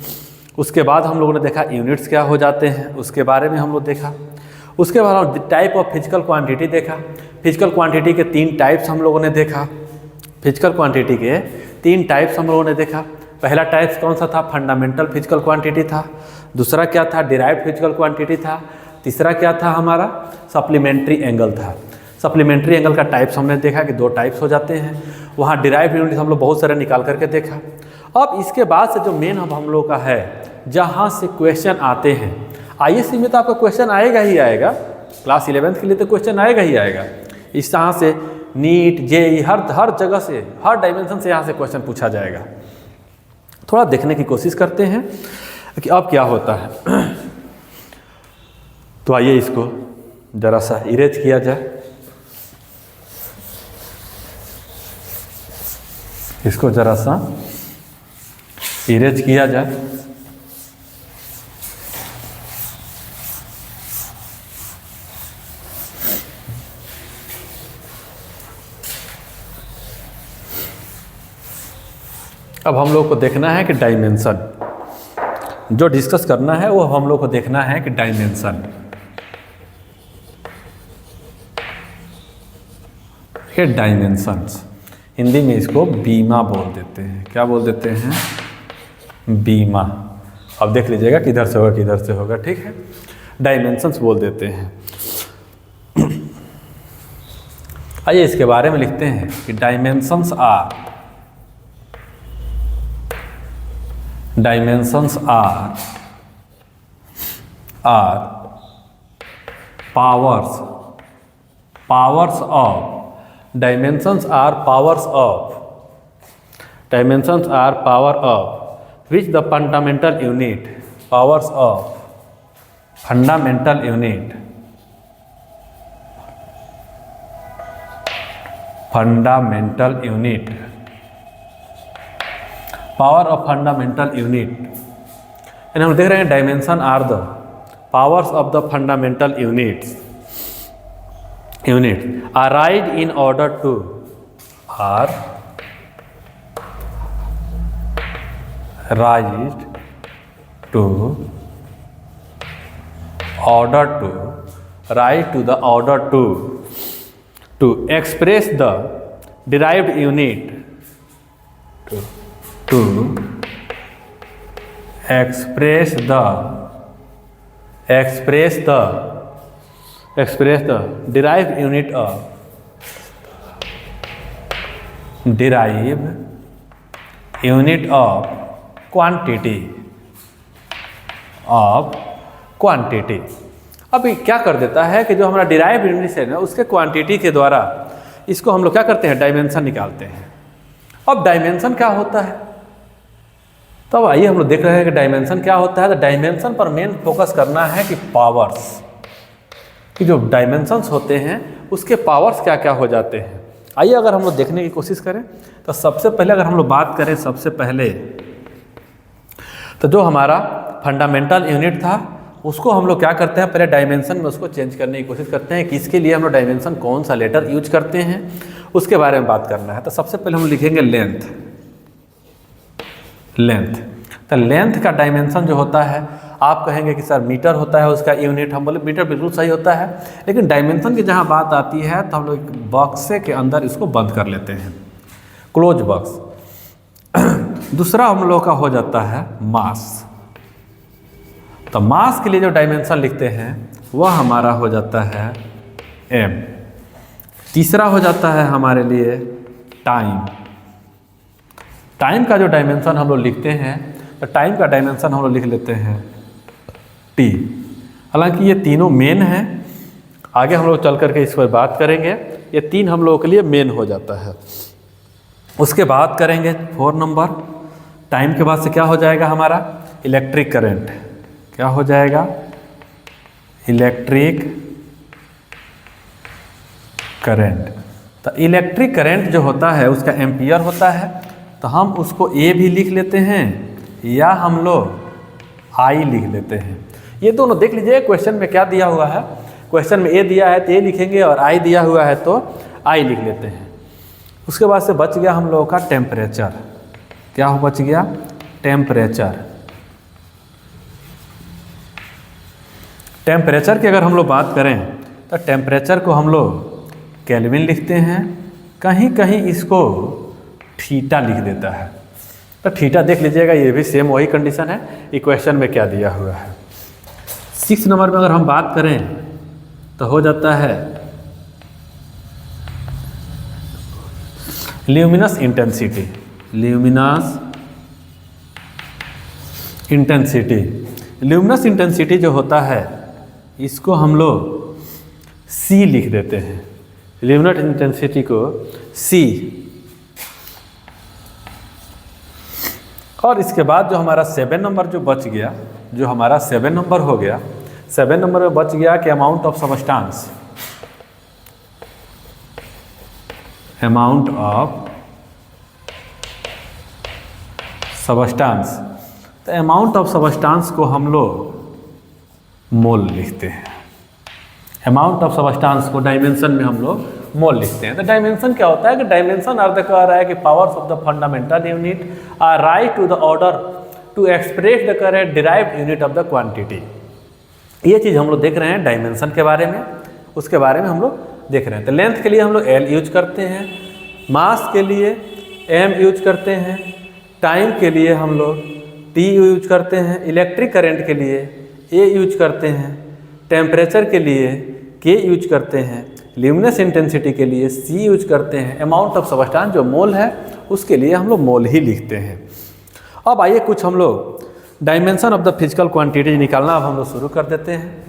उसके बाद हम लोगों ने देखा यूनिट्स क्या हो जाते हैं, उसके बारे में हम लोग देखा। उसके बाद हम टाइप ऑफ फिजिकल क्वांटिटी देखा। फिजिकल क्वांटिटी के 3 टाइप्स हम लोगों ने देखा। फिजिकल क्वांटिटी के 3 टाइप्स हम लोगों ने देखा। पहला टाइप्स कौन सा था? फंडामेंटल फिजिकल क्वांटिटी था। दूसरा क्या था? डिराइव्ड फिजिकल क्वांटिटी था। तीसरा क्या था? हमारा सप्लीमेंट्री एंगल था। सप्लीमेंट्री एंगल का टाइप्स हमने देखा कि 2 टाइप्स हो जाते हैं। वहाँ डिराइव्ड यूनिट्स हम लोग बहुत सारे निकाल करके देखा। अब इसके बाद से जो मेन अब हम लोग का है, जहाँ से क्वेश्चन आते हैं, आईएससी में तो आपका क्वेश्चन आएगा ही आएगा। क्लास 11th के लिए तो क्वेश्चन आएगा ही आएगा। इस तरह से नीट, जेई, हर जगह से, हर डायमेंशन से यहाँ से क्वेश्चन पूछा जाएगा। थोड़ा देखने की कोशिश करते हैं कि अब क्या होता है। तो आइए इसको ज़रा सा इरेज किया जाए। इसको ज़रा सा इरेज किया जाए। अब हम लोग को देखना है कि डायमेंशन, जो डिस्कस करना है वो हम लोग को देखना है कि डायमेंशन, ये डायमेंशंस, हिंदी में इसको बीमा बोल देते हैं। क्या बोल देते हैं? बीमा। अब देख लीजिएगा किधर से होगा किधर से होगा, ठीक है। डायमेंशंस बोल देते हैं। आइए इसके बारे में लिखते हैं कि dimensions are powers of dimensions are power of which the fundamental unit, powers of fundamental unit, fundamental unit, power of fundamental unit. यानी हम देख रहे हैं dimension are the powers of the fundamental units, unit arise in order to, are rise to order to, rise to the order to express the derived unit, to express the derived unit of, derived unit of quantity, of quantity. अब ये क्या कर देता है कि जो हमारा derive unit है ना, उसके क्वांटिटी के द्वारा इसको हम लोग क्या करते हैं, डायमेंशन निकालते हैं। अब डायमेंशन क्या होता है, तब आइए हम लोग देख रहे हैं कि डायमेंशन क्या होता है। तो डायमेंशन पर मेन फोकस करना है कि पावर्स कि जो डायमेंशंस होते हैं उसके पावर्स क्या क्या हो जाते हैं। आइए अगर हम लोग देखने की कोशिश करें तो सबसे पहले अगर हम लोग बात करें, सबसे पहले तो जो हमारा फंडामेंटल यूनिट था उसको हम लोग क्या करते हैं, पहले डायमेंशन में उसको चेंज करने की कोशिश करते हैं कि इसके लिए हम लोग डायमेंशन कौन सा लेटर यूज करते हैं उसके बारे में बात करना है। तो सबसे पहले हम लिखेंगे लेंथ। लेंथ, तो लेंथ का डायमेंशन जो होता है, आप कहेंगे कि सर मीटर होता है उसका यूनिट, हम बोले मीटर बिल्कुल सही होता है, लेकिन डायमेंशन की जहाँ बात आती है तो हम लोग बॉक्से के अंदर इसको बंद कर लेते हैं, क्लोज बॉक्स। दूसरा हम लोग का हो जाता है मास। तो मास के लिए जो डायमेंशन लिखते हैं वह हमारा हो जाता है m। तीसरा हो जाता है हमारे लिए टाइम। टाइम का जो डायमेंशन हम लोग लिखते हैं, तो टाइम का डायमेंशन हम लोग लिख लेते हैं t। हालांकि ये तीनों मेन हैं, आगे हम लोग चल करके इस पर बात करेंगे। ये तीन हम लोगों के लिए मेन हो जाता है। उसके बाद करेंगे 4 नंबर। टाइम के बाद से क्या हो जाएगा हमारा, इलेक्ट्रिक करंट। क्या हो जाएगा, इलेक्ट्रिक करंट। तो इलेक्ट्रिक करंट जो होता है उसका एम्पियर होता है, तो हम उसको ए भी लिख लेते हैं या हम लोग आई लिख लेते हैं। ये दोनों देख लीजिए क्वेश्चन में क्या दिया हुआ है। क्वेश्चन में ए दिया है तो ए लिखेंगे और आई दिया हुआ है तो आई लिख लेते हैं। उसके बाद से बच गया हम लोगों का टेम्परेचर। क्या हो बच गया, टेम्परेचर। टेम्परेचर की अगर हम लोग बात करें तो टेम्परेचर को हम लोग केल्विन लिखते हैं, कहीं कहीं इसको थीटा लिख देता है। तो थीटा देख लीजिएगा, ये भी सेम वही कंडीशन है, इक्वेशन में क्या दिया हुआ है। 6 नंबर में अगर हम बात करें तो हो जाता है luminous intensity. Luminous intensity, luminous intensity जो होता है इसको हम लोग C लिख देते हैं। ल्यूमिनस इंटेंसिटी को C। और इसके बाद जो हमारा 7 नंबर जो बच गया, जो हमारा 7 नंबर हो गया, 7 नंबर में बच गया कि amount of substance. Amount of substance. तो अमाउंट ऑफ सबस्टांस को हम लोग मोल लिखते हैं। अमाउंट ऑफ सबस्टांस को डायमेंशन में हम लोग मोल लिखते हैं। तो डायमेंशन क्या होता है कि डायमेंशन अर्थ कह रहा है कि powers of the fundamental unit are right to the order to express the correct derived unit of the quantity. ये चीज़ हम लोग देख रहे हैं डायमेंशन के बारे में, उसके बारे में हम लोग देख रहे हैं। तो लेंथ के लिए हम लोग L यूज करते हैं, मास के लिए M यूज करते हैं, टाइम के लिए हम लोग T यूज करते हैं, इलेक्ट्रिक करंट के लिए A यूज करते हैं, टेम्परेचर के लिए K यूज करते हैं, ल्यूमिनस इंटेंसिटी के लिए C यूज करते हैं, अमाउंट ऑफ सबस्टांस जो मोल है उसके लिए हम लोग मोल ही लिखते हैं। अब आइए कुछ हम लोग dimension of the physical quantity निकालना अब हम लोग शुरू कर देते हैं।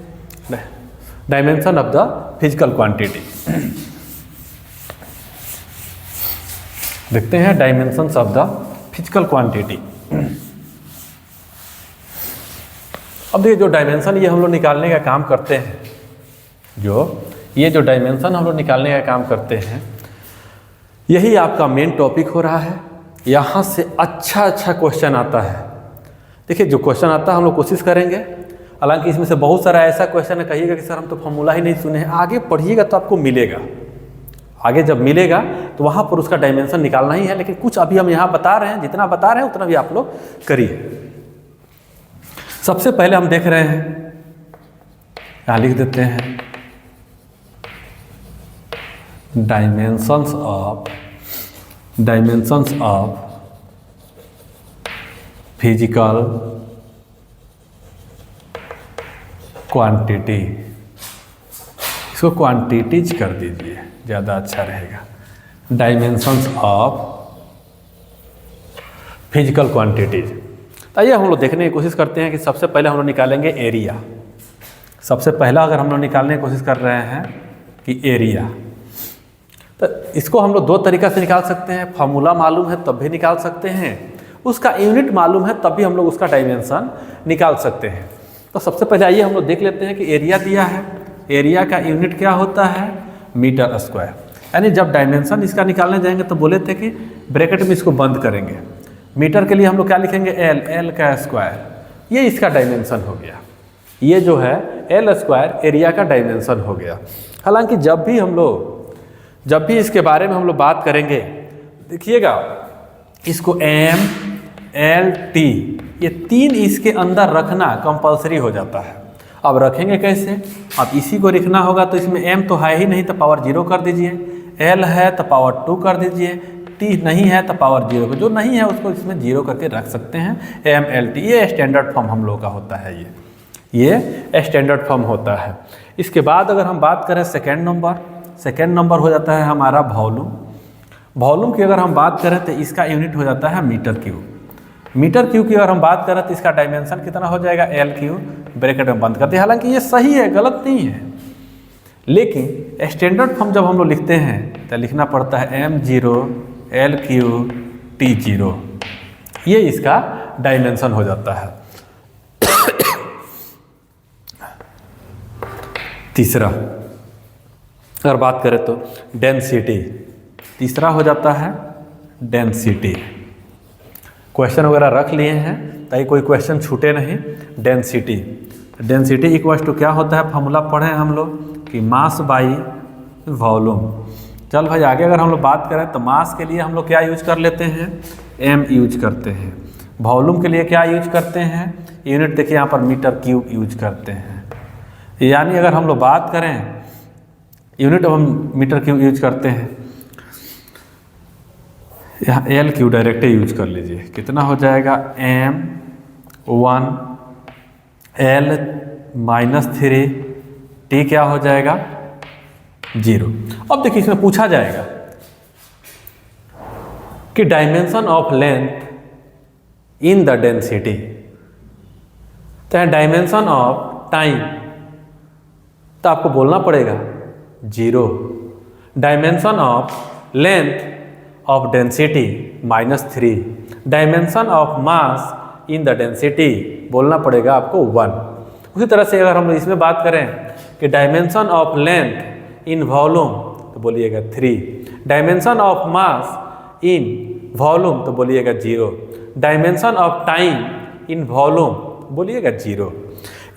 Dimension of the physical quantity देखते हैं, dimensions of the physical quantity. अब देखिए जो डायमेंशन ये हम लोग निकालने का काम करते हैं, ये जो डायमेंशन हम लोग निकालने का काम करते हैं, यही आपका मेन टॉपिक हो रहा है। यहाँ से अच्छा क्वेश्चन आता है। देखिए जो क्वेश्चन आता है हम लोग कोशिश करेंगे, हालांकि इसमें से बहुत सारा ऐसा क्वेश्चन है, कहिएगा कि सर हम तो फॉर्मूला ही नहीं सुने हैं। आगे पढ़िएगा तो आपको मिलेगा, आगे जब मिलेगा तो वहाँ पर उसका डायमेंशन निकालना ही है। लेकिन कुछ अभी हम यहाँ बता रहे हैं, जितना बता रहे हैं उतना भी आप लोग करिए। सबसे पहले हम देख रहे हैं, यहाँ लिख देते हैं डायमेंशंस ऑफ फिजिकल क्वांटिटी। इसको क्वांटिटीज कर दीजिए, ज़्यादा अच्छा रहेगा। Dimensions of physical quantities. आइए हम लोग देखने की कोशिश करते हैं कि सबसे पहले हम लोग निकालेंगे एरिया। सबसे पहला अगर हम लोग निकालने की कोशिश कर रहे हैं कि एरिया, तो इसको हम लोग दो तरीक़ा से निकाल सकते हैं। फार्मूला मालूम है तब भी निकाल सकते हैं, उसका यूनिट मालूम है तब भी हम लोग उसका डायमेंशन निकाल सकते हैं। तो सबसे पहले आइए हम लोग देख लेते हैं कि एरिया दिया है। एरिया का यूनिट क्या होता है? Metre square. यानी जब डायमेंशन इसका निकालने जाएंगे तो बोले थे कि ब्रैकेट में इसको बंद करेंगे। मीटर के लिए हम लोग क्या लिखेंगे? एल का स्क्वायर। ये इसका डायमेंशन हो गया। ये जो है एल स्क्वायर एरिया का डायमेंशन हो गया। हालांकि जब भी इसके बारे में हम लोग बात करेंगे, देखिएगा इसको एम एल टी ये तीन इसके अंदर रखना कंपलसरी हो जाता है। अब रखेंगे कैसे? अब इसी को लिखना होगा तो इसमें एम तो है ही नहीं तो पावर 0 कर दीजिए, एल है तो पावर 2 कर दीजिए, टी नहीं है तो पावर 0, जो नहीं है उसको इसमें 0 करके रख सकते हैं। एम एल टी ये स्टैंडर्ड फॉर्म हम लोग का होता है, ये स्टैंडर्ड फॉर्म होता है। इसके बाद अगर हम बात करें सेकेंड नंबर हो जाता है हमारा वॉल्यूम की अगर हम बात करें तो इसका यूनिट हो जाता है मीटर क्यूब की अगर हम बात करें तो इसका डायमेंशन कितना हो जाएगा? L cube. ब्रैकेट में बंद करते हैं। हालांकि ये सही है, गलत नहीं है, लेकिन स्टैंडर्ड फॉर्म जब हम लोग लिखते हैं तो लिखना पड़ता है M0 L क्यूब T0। ये इसका डायमेंशन हो जाता है। तीसरा अगर बात करें तो डेंसिटी, तीसरा हो जाता है डेंसिटी। क्वेश्चन वगैरह रख लिए हैं ताकि कोई क्वेश्चन छूटे नहीं। डेंसिटी इक्वल्स टू क्या होता है? फॉर्मूला पढ़े हैं हम लोग कि मास बाई वॉल्यूम। चल भाई आगे अगर हम लोग बात करें तो मास के लिए हम लोग क्या यूज कर लेते हैं? एम यूज करते हैं। वॉल्यूम के लिए क्या यूज करते हैं? यूनिट देखिए यहाँ पर मीटर क्यूब यूज करते हैं। यानी अगर हम लोग बात करें यूनिट हम मीटर क्यूब यूज करते हैं, यहाँ एल क्यू डायरेक्ट यूज कर लीजिए। कितना हो जाएगा? M1 L -3 T क्या हो जाएगा? 0। अब देखिए इसमें पूछा जाएगा कि dimension of length in the density, तो डायमेंशन ऑफ टाइम तो आपको बोलना पड़ेगा 0। Dimension of length of density -3। Dimension of mass in the density बोलना पड़ेगा आपको 1। उसी तरह से अगर हम इसमें बात करें कि dimension of length in volume तो बोलिएगा 3। Dimension of mass in volume तो बोलिएगा 0। Dimension of time in volume बोलिएगा 0।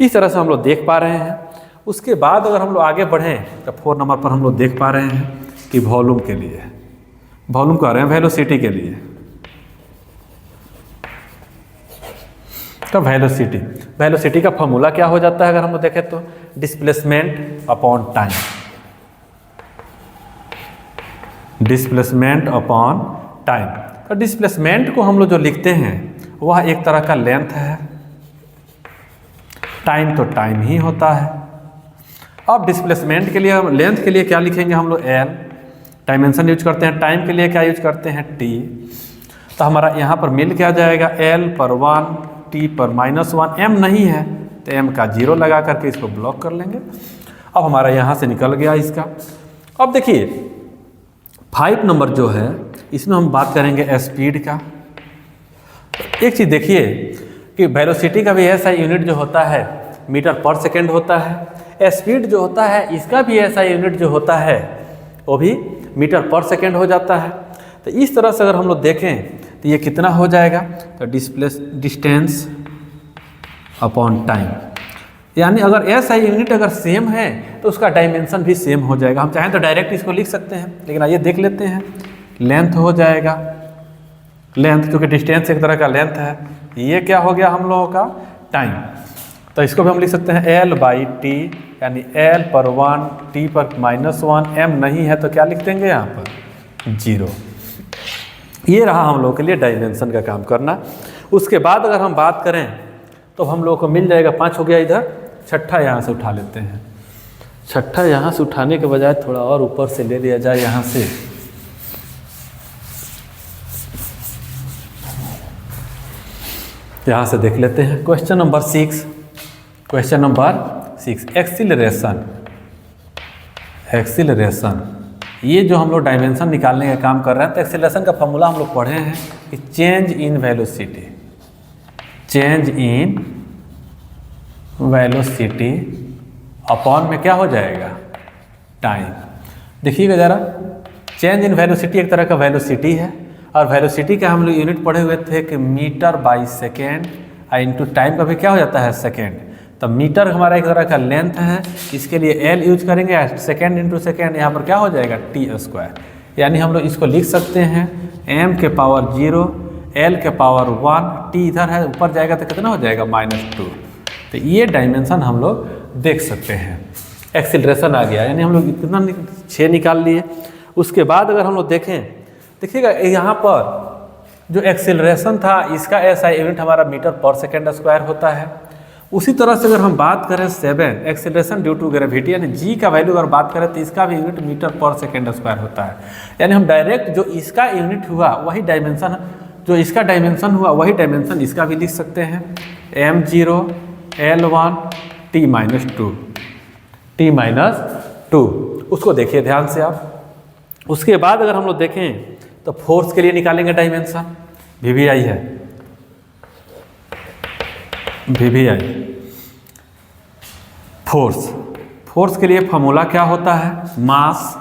इस तरह से हम लोग देख पा रहे हैं। उसके बाद अगर हम लोग आगे बढ़ें तो 4 नंबर पर हम लोग देख पा रहे हैं कि वॉल्यूम के लिए, वॉल्यूम कह रहे हैं वेलोसिटी के लिए। तो वेलोसिटी का फॉर्मूला क्या हो जाता है अगर हम लोग देखें तो? Displacement upon time. Displacement upon time. तो डिस्प्लेसमेंट को हम लोग जो लिखते हैं वह एक तरह का लेंथ है, टाइम तो टाइम ही होता है। अब डिस्प्लेसमेंट के लिए लेंथ के लिए क्या लिखेंगे हम लोग? एल। डायमेंशन यूज करते हैं। टाइम के लिए क्या यूज करते हैं? टी। तो हमारा यहाँ पर मिल क्या जाएगा? एल पर 1 टी पर -1। एम नहीं है तो एम का 0 लगा करके इसको ब्लॉक कर लेंगे। अब हमारा यहाँ से निकल गया इसका। अब देखिए 5 नंबर जो है इसमें हम बात करेंगे स्पीड का। एक चीज़ देखिए कि वेलोसिटी का भी ऐसा यूनिट जो होता है मीटर पर सेकेंड होता है, स्पीड जो होता है इसका भी ऐसा यूनिट जो होता है वो भी मीटर पर सेकेंड हो जाता है। तो इस तरह से अगर हम लोग देखें तो ये कितना हो जाएगा, तो डिस्टेंस अपॉन टाइम, यानी अगर ऐसा यूनिट अगर सेम है तो उसका डायमेंशन भी सेम हो जाएगा। हम चाहें तो डायरेक्ट इसको लिख सकते हैं, लेकिन आइए देख लेते हैं। लेंथ हो जाएगा, लेंथ क्योंकि डिस्टेंस एक तरह का लेंथ है, ये क्या हो गया हम लोगों का टाइम। तो इसको भी हम लिख सकते हैं L/T, यानी L पर 1 T पर -1, M नहीं है तो क्या लिख देंगे यहाँ पर 0। ये रहा हम लोगों के लिए डायमेंशन का काम करना। उसके बाद अगर हम बात करें तो हम लोगों को मिल जाएगा 5 हो गया, इधर छठा यहाँ से उठा लेते हैं। छठा यहाँ से उठाने के बजाय थोड़ा और ऊपर से ले लिया जाए, यहाँ से यहाँ से देख लेते हैं। Question number 6, question number 6, acceleration. Acceleration ये जो हम लोग डायमेंशन निकालने का काम कर रहे हैं, तो एक्सीलरेशन का फॉर्मूला हम लोग पढ़े हैं कि change in velocity, change in velocity upon में क्या हो जाएगा टाइम। देखिएगा ज़रा, चेंज इन वेलोसिटी एक तरह का वेलोसिटी है, और वेलोसिटी का हम लोग यूनिट पढ़े हुए थे कि metre by second, into time का भी क्या हो जाता है सेकेंड। तो मीटर हमारा एक तरह का लेंथ है, इसके लिए L यूज करेंगे, सेकेंड इंटू सेकेंड यहाँ पर क्या हो जाएगा T², यानी हम लोग इसको लिख सकते हैं m के पावर 0, L के पावर 1, T इधर है ऊपर जाएगा तो कितना हो जाएगा -2। तो ये डायमेंशन हम लोग देख सकते हैं। एक्सीलरेशन आ गया, यानी हम लोग कितना 6 निकाल लिए। उसके बाद अगर हम लोग देखें, देखिएगा यहाँ पर जो एक्सीलरेशन था इसका ऐसा यूनिट हमारा मीटर पर सेकेंड स्क्वायर होता है। उसी तरह से अगर हम बात करें 7, एक्सीलरेशन ड्यू टू ग्रेविटी, यानी जी का वैल्यू अगर बात करें तो इसका भी यूनिट मीटर पर सेकेंड स्क्वायर होता है। यानी हम डायरेक्ट जो इसका यूनिट हुआ वही डायमेंशन, जो इसका डायमेंशन हुआ वही डायमेंशन इसका भी लिख सकते हैं। m0 L1 T-2, T-2, उसको देखिए ध्यान से आप। उसके बाद अगर हम लोग देखें तो फोर्स के लिए निकालेंगे डायमेंशन, VVI है, VVI फोर्स। फोर्स के लिए फॉर्मूला क्या होता है, mass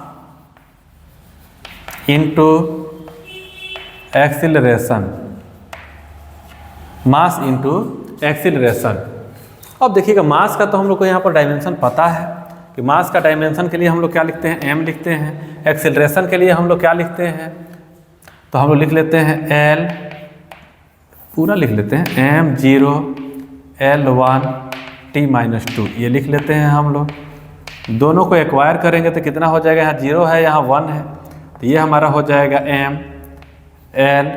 into acceleration, mass into acceleration. अब देखिएगा मास का तो हम लोग को यहाँ पर डायमेंशन पता है कि मास का डायमेंशन के लिए हम लोग क्या लिखते हैं, m लिखते हैं। एक्सीलरेशन के लिए हम लोग क्या लिखते हैं, तो हम लोग लिख लेते हैं L, पूरा लिख लेते हैं m0 L1 T-2, ये लिख लेते हैं हम लोग। दोनों को एक्वायर करेंगे तो कितना हो जाएगा, यहाँ 0 है यहाँ 1 है, तो ये हमारा हो जाएगा m L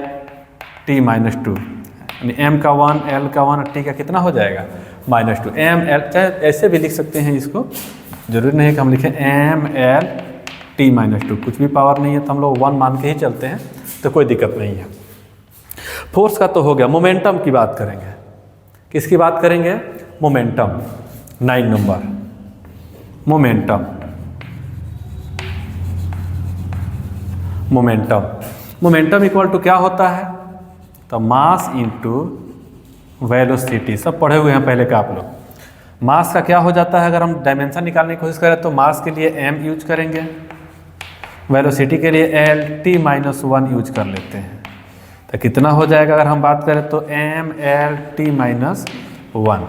T-2, यानी m का 1 L का 1 T का कितना हो जाएगा -2। m L, चाहे ऐसे भी लिख सकते हैं इसको, जरूरी नहीं है कि हम लिखें m L T-2, कुछ भी पावर नहीं है तो हम लोग 1 मान के ही चलते हैं, तो कोई दिक्कत नहीं है। फोर्स का तो हो गया। मोमेंटम की बात करेंगे, किसकी बात करेंगे, momentum. 9 number, momentum. Momentum, momentum equal to क्या होता है, तो मास इनटू वेलोसिटी। सब पढ़े हुए हैं पहले का आप लोग। मास का क्या हो जाता है, अगर हम डायमेंशन निकालने की कोशिश करें तो मास के लिए m यूज करेंगे, वेलोसिटी के लिए L T-1 यूज कर लेते हैं। तो कितना हो जाएगा अगर हम बात करें तो m L T-1,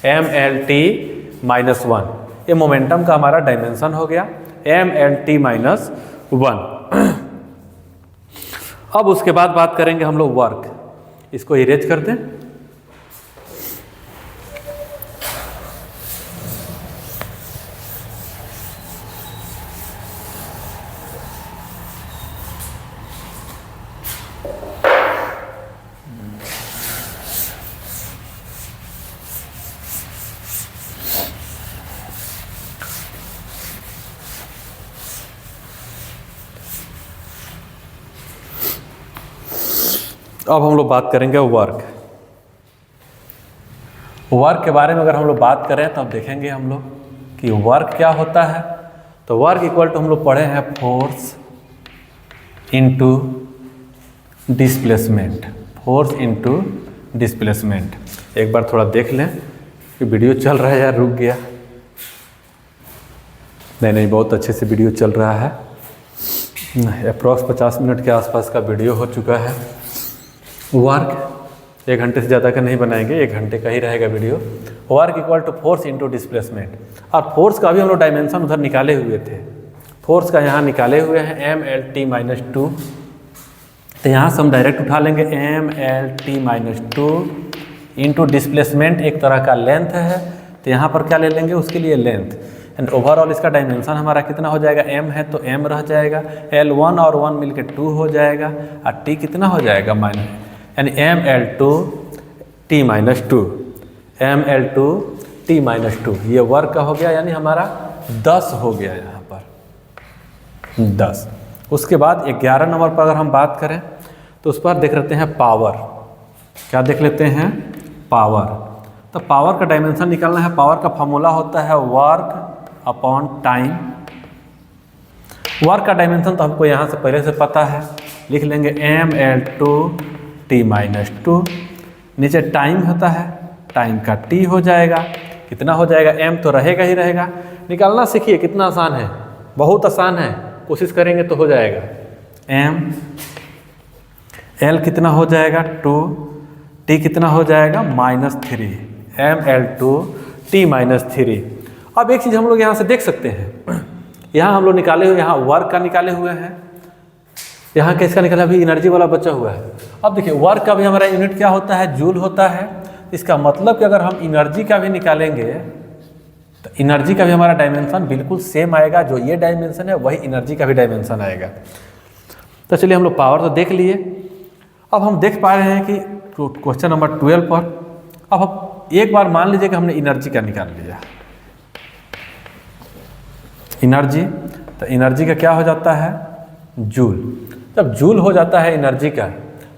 m L T-1, ये मोमेंटम का हमारा डायमेंशन हो गया, m L T-1। अब उसके बाद बात करेंगे हम लोग वर्क, इसको इरेज कर दें। अब हम लोग बात करेंगे वर्क। वर्क के बारे में अगर हम लोग बात करें तो अब देखेंगे हम लोग कि वर्क क्या होता है। तो वर्क इक्वल टू हम लोग पढ़े हैं force into displacement, force into displacement. एक बार थोड़ा देख लें कि वीडियो चल रहा है या रुक गया। नहीं, बहुत अच्छे से वीडियो चल रहा है। अप्रॉक्स 50 मिनट के आसपास का वीडियो हो चुका है। वर्क 1 घंटे से ज़्यादा का नहीं बनाएंगे, 1 घंटे का ही रहेगा वीडियो। Work equal to force into displacement. और फोर्स का भी हम लोग डायमेंशन उधर निकाले हुए थे। फोर्स का यहाँ निकाले हुए हैं MLT-2। तो यहाँ से हम डायरेक्ट उठा लेंगे MLT-2 इंटू डिस्प्लेसमेंट एक तरह का लेंथ है, तो यहाँ पर क्या ले लेंगे उसके लिए लेंथ। एंड ओवरऑल इसका डायमेंशन हमारा कितना हो जाएगा, m है तो m रह जाएगा, L1 और 1 मिलके 2 हो जाएगा, और t कितना हो जाएगा यानी ML2T-2, ML2T-2। ये वर्क का हो गया, यानी हमारा 10 हो गया यहाँ पर 10। उसके बाद 11 नंबर पर अगर हम बात करें तो उस पर देख लेते हैं पावर। क्या देख लेते हैं, पावर। तो पावर का डायमेंशन निकालना है। पावर का फॉर्मूला होता है वर्क अपॉन टाइम। वर्क का डायमेंशन तो हमको यहाँ से पहले से पता है, लिख लेंगे ML2T-2। नीचे टाइम होता है, टाइम का t हो जाएगा, कितना हो जाएगा, m तो रहेगा ही रहेगा। निकालना सीखिए, कितना आसान है, बहुत आसान है, कोशिश करेंगे तो हो जाएगा। m, l कितना हो जाएगा 2, t कितना हो जाएगा -3, ML2T-3। अब एक चीज़ हम लोग यहाँ से देख सकते हैं, यहाँ हम लोग निकाले हुए, यहाँ वर्क का निकाले हुए हैं, यहाँ किसका निकाला, अभी एनर्जी वाला बचा हुआ है। अब देखिए वर्क का भी हमारा यूनिट क्या होता है, जूल होता है। इसका मतलब कि अगर हम एनर्जी का भी निकालेंगे तो एनर्जी का भी हमारा डायमेंशन बिल्कुल सेम आएगा। जो ये डायमेंशन है वही एनर्जी का भी डायमेंशन आएगा। तो चलिए हम लोग पावर तो देख लिए। अब हम देख पा रहे हैं कि क्वेश्चन नंबर 12 पर, अब हम एक बार मान लीजिए कि हमने एनर्जी का निकाल लिया, एनर्जी। तो एनर्जी का क्या हो जाता है, जूल। जब जूल हो जाता है एनर्जी का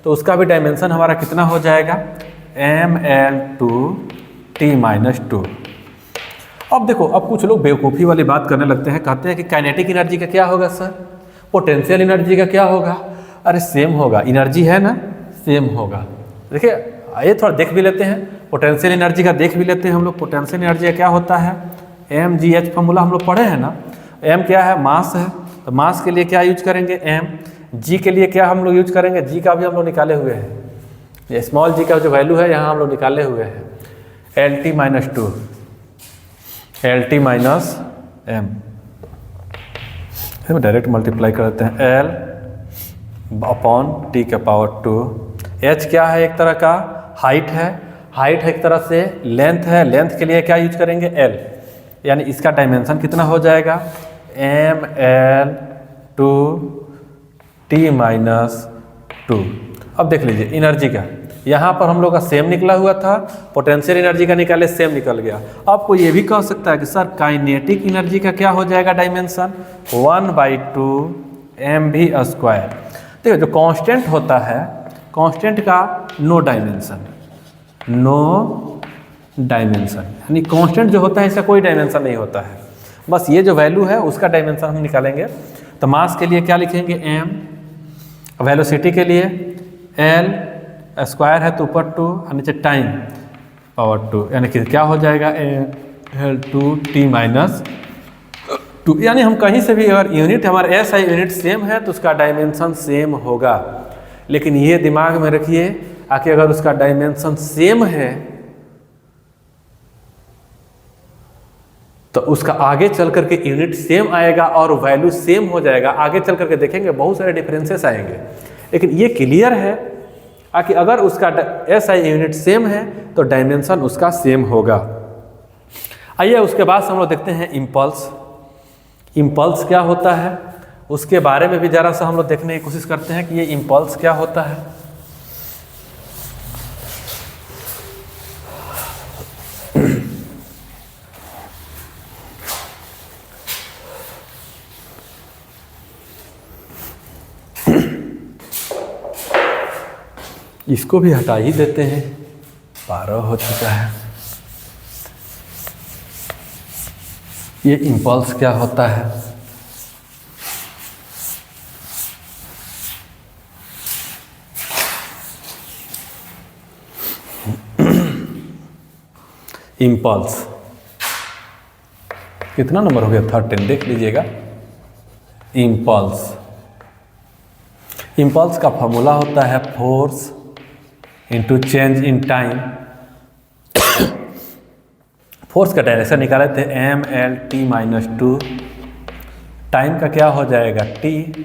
तो उसका भी डायमेंशन हमारा कितना हो जाएगा, ML2T-2। अब देखो, अब कुछ लोग बेवकूफ़ी वाली बात करने लगते हैं, कहते हैं कि काइनेटिक एनर्जी का क्या होगा सर, पोटेंशियल एनर्जी का क्या होगा। अरे सेम होगा, एनर्जी है ना, सेम होगा। देखिए ये थोड़ा देख भी लेते हैं, पोटेंशियल एनर्जी का देख भी लेते हैं हम लोग। पोटेंशियल एनर्जी का क्या होता है, mgh फॉर्मूला हम लोग पढ़े हैं ना। m क्या है, मास है, तो मास के लिए क्या यूज करेंगे, m। g के लिए क्या हम लोग यूज करेंगे, g का भी हम लोग निकाले हुए हैं। ये स्मॉल g का जो वैल्यू है यहाँ हम लोग निकाले हुए हैं, LT-2, LT-m। डायरेक्ट मल्टीप्लाई कर देते हैं, L अपॉन T के पावर 2। h क्या है, एक तरह का हाइट है, हाइट एक तरह से लेंथ है, लेंथ के लिए क्या यूज करेंगे, L। यानी इसका डायमेंशन कितना हो जाएगा, ML2T-2। अब देख लीजिए एनर्जी का, यहाँ पर हम लोग का सेम निकला हुआ था, पोटेंशियल एनर्जी का निकाले सेम निकल गया। आपको ये भी कह सकता है कि सर काइनेटिक एनर्जी का क्या हो जाएगा डायमेंशन, 1/2 mv²। देखो जो कांस्टेंट होता है, कांस्टेंट का नो डायमेंशन, नो डायमेंशन, यानी कांस्टेंट जो होता है इसका कोई डायमेंशन नहीं होता है, बस ये जो वैल्यू है उसका डायमेंशन हम निकालेंगे। तो मास के लिए क्या लिखेंगे, m। वेलोसिटी के लिए L, स्क्वायर है तो ऊपर 2 और नीचे टाइम पावर 2, यानी कि क्या हो जाएगा, L2T-2। यानी हम कहीं से भी अगर यूनिट हमारा SI यूनिट सेम है तो उसका डायमेंशन सेम होगा। लेकिन ये दिमाग में रखिए कि अगर उसका डायमेंशन सेम है तो उसका आगे चल करके यूनिट सेम आएगा और वैल्यू सेम हो जाएगा। आगे चल करके देखेंगे बहुत सारे डिफरेंसेस आएंगे, लेकिन ये क्लियर है कि अगर उसका SI यूनिट सेम है तो डायमेंशन उसका सेम होगा। आइए उसके बाद हम लोग देखते हैं इम्पल्स। इम्पल्स क्या होता है उसके बारे में भी ज़रा सा हम लोग देखने की कोशिश करते हैं कि ये इम्पल्स क्या होता है। इसको भी हटा ही देते हैं, 12 हो चुका है। ये इम्पल्स क्या होता है, इम्पल्स कितना नंबर हो गया, 13, देख लीजिएगा। इम्पल्स का फॉर्मूला होता है force into change in time. Force का डायरेक्शन निकाले थे mL/t-2, टाइम का क्या हो जाएगा t।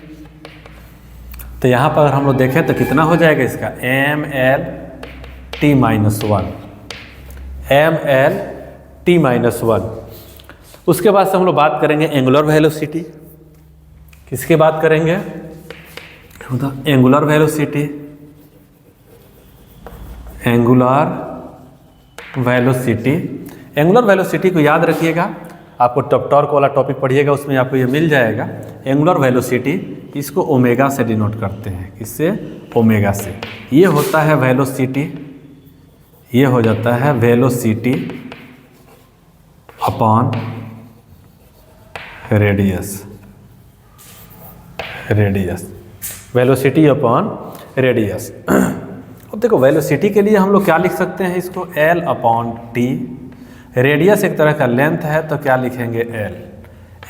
तो यहाँ पर हम लोग देखें तो कितना हो जाएगा इसका mL/t-1, mL/t-1। उसके बाद से हम लोग बात करेंगे एंगुलर वेलोसिटी। किसके बात करेंगे, एंगुलर वेलोसिटी। एंगुलर वेलोसिटी को याद रखिएगा, आपको टॉर्क वाला टॉपिक पढ़िएगा, उसमें आपको ये मिल जाएगा। एंगुलर वेलोसिटी इसको ओमेगा से डिनोट करते हैं। किससे, ओमेगा से। ये होता है वेलोसिटी, ये हो जाता है velocity upon radius, velocity upon radius. अब देखो वेलोसिटी के लिए हम लोग क्या लिख सकते हैं इसको, L/T। रेडियस एक तरह का लेंथ है तो क्या लिखेंगे,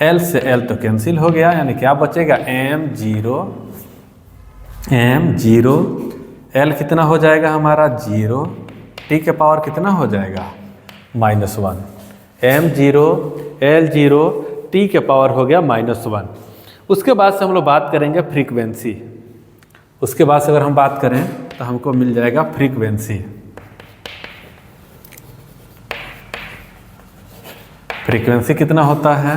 L से L तो कैंसिल हो गया, यानी क्या बचेगा m0। L कितना हो जाएगा हमारा 0, t के पावर कितना हो जाएगा -1। m0 L0 t के पावर हो गया -1। उसके बाद से हम लोग बात करेंगे फ्रीक्वेंसी। उसके बाद से अगर हम बात करें तो हमको मिल जाएगा फ्रीक्वेंसी। फ्रीक्वेंसी कितना होता है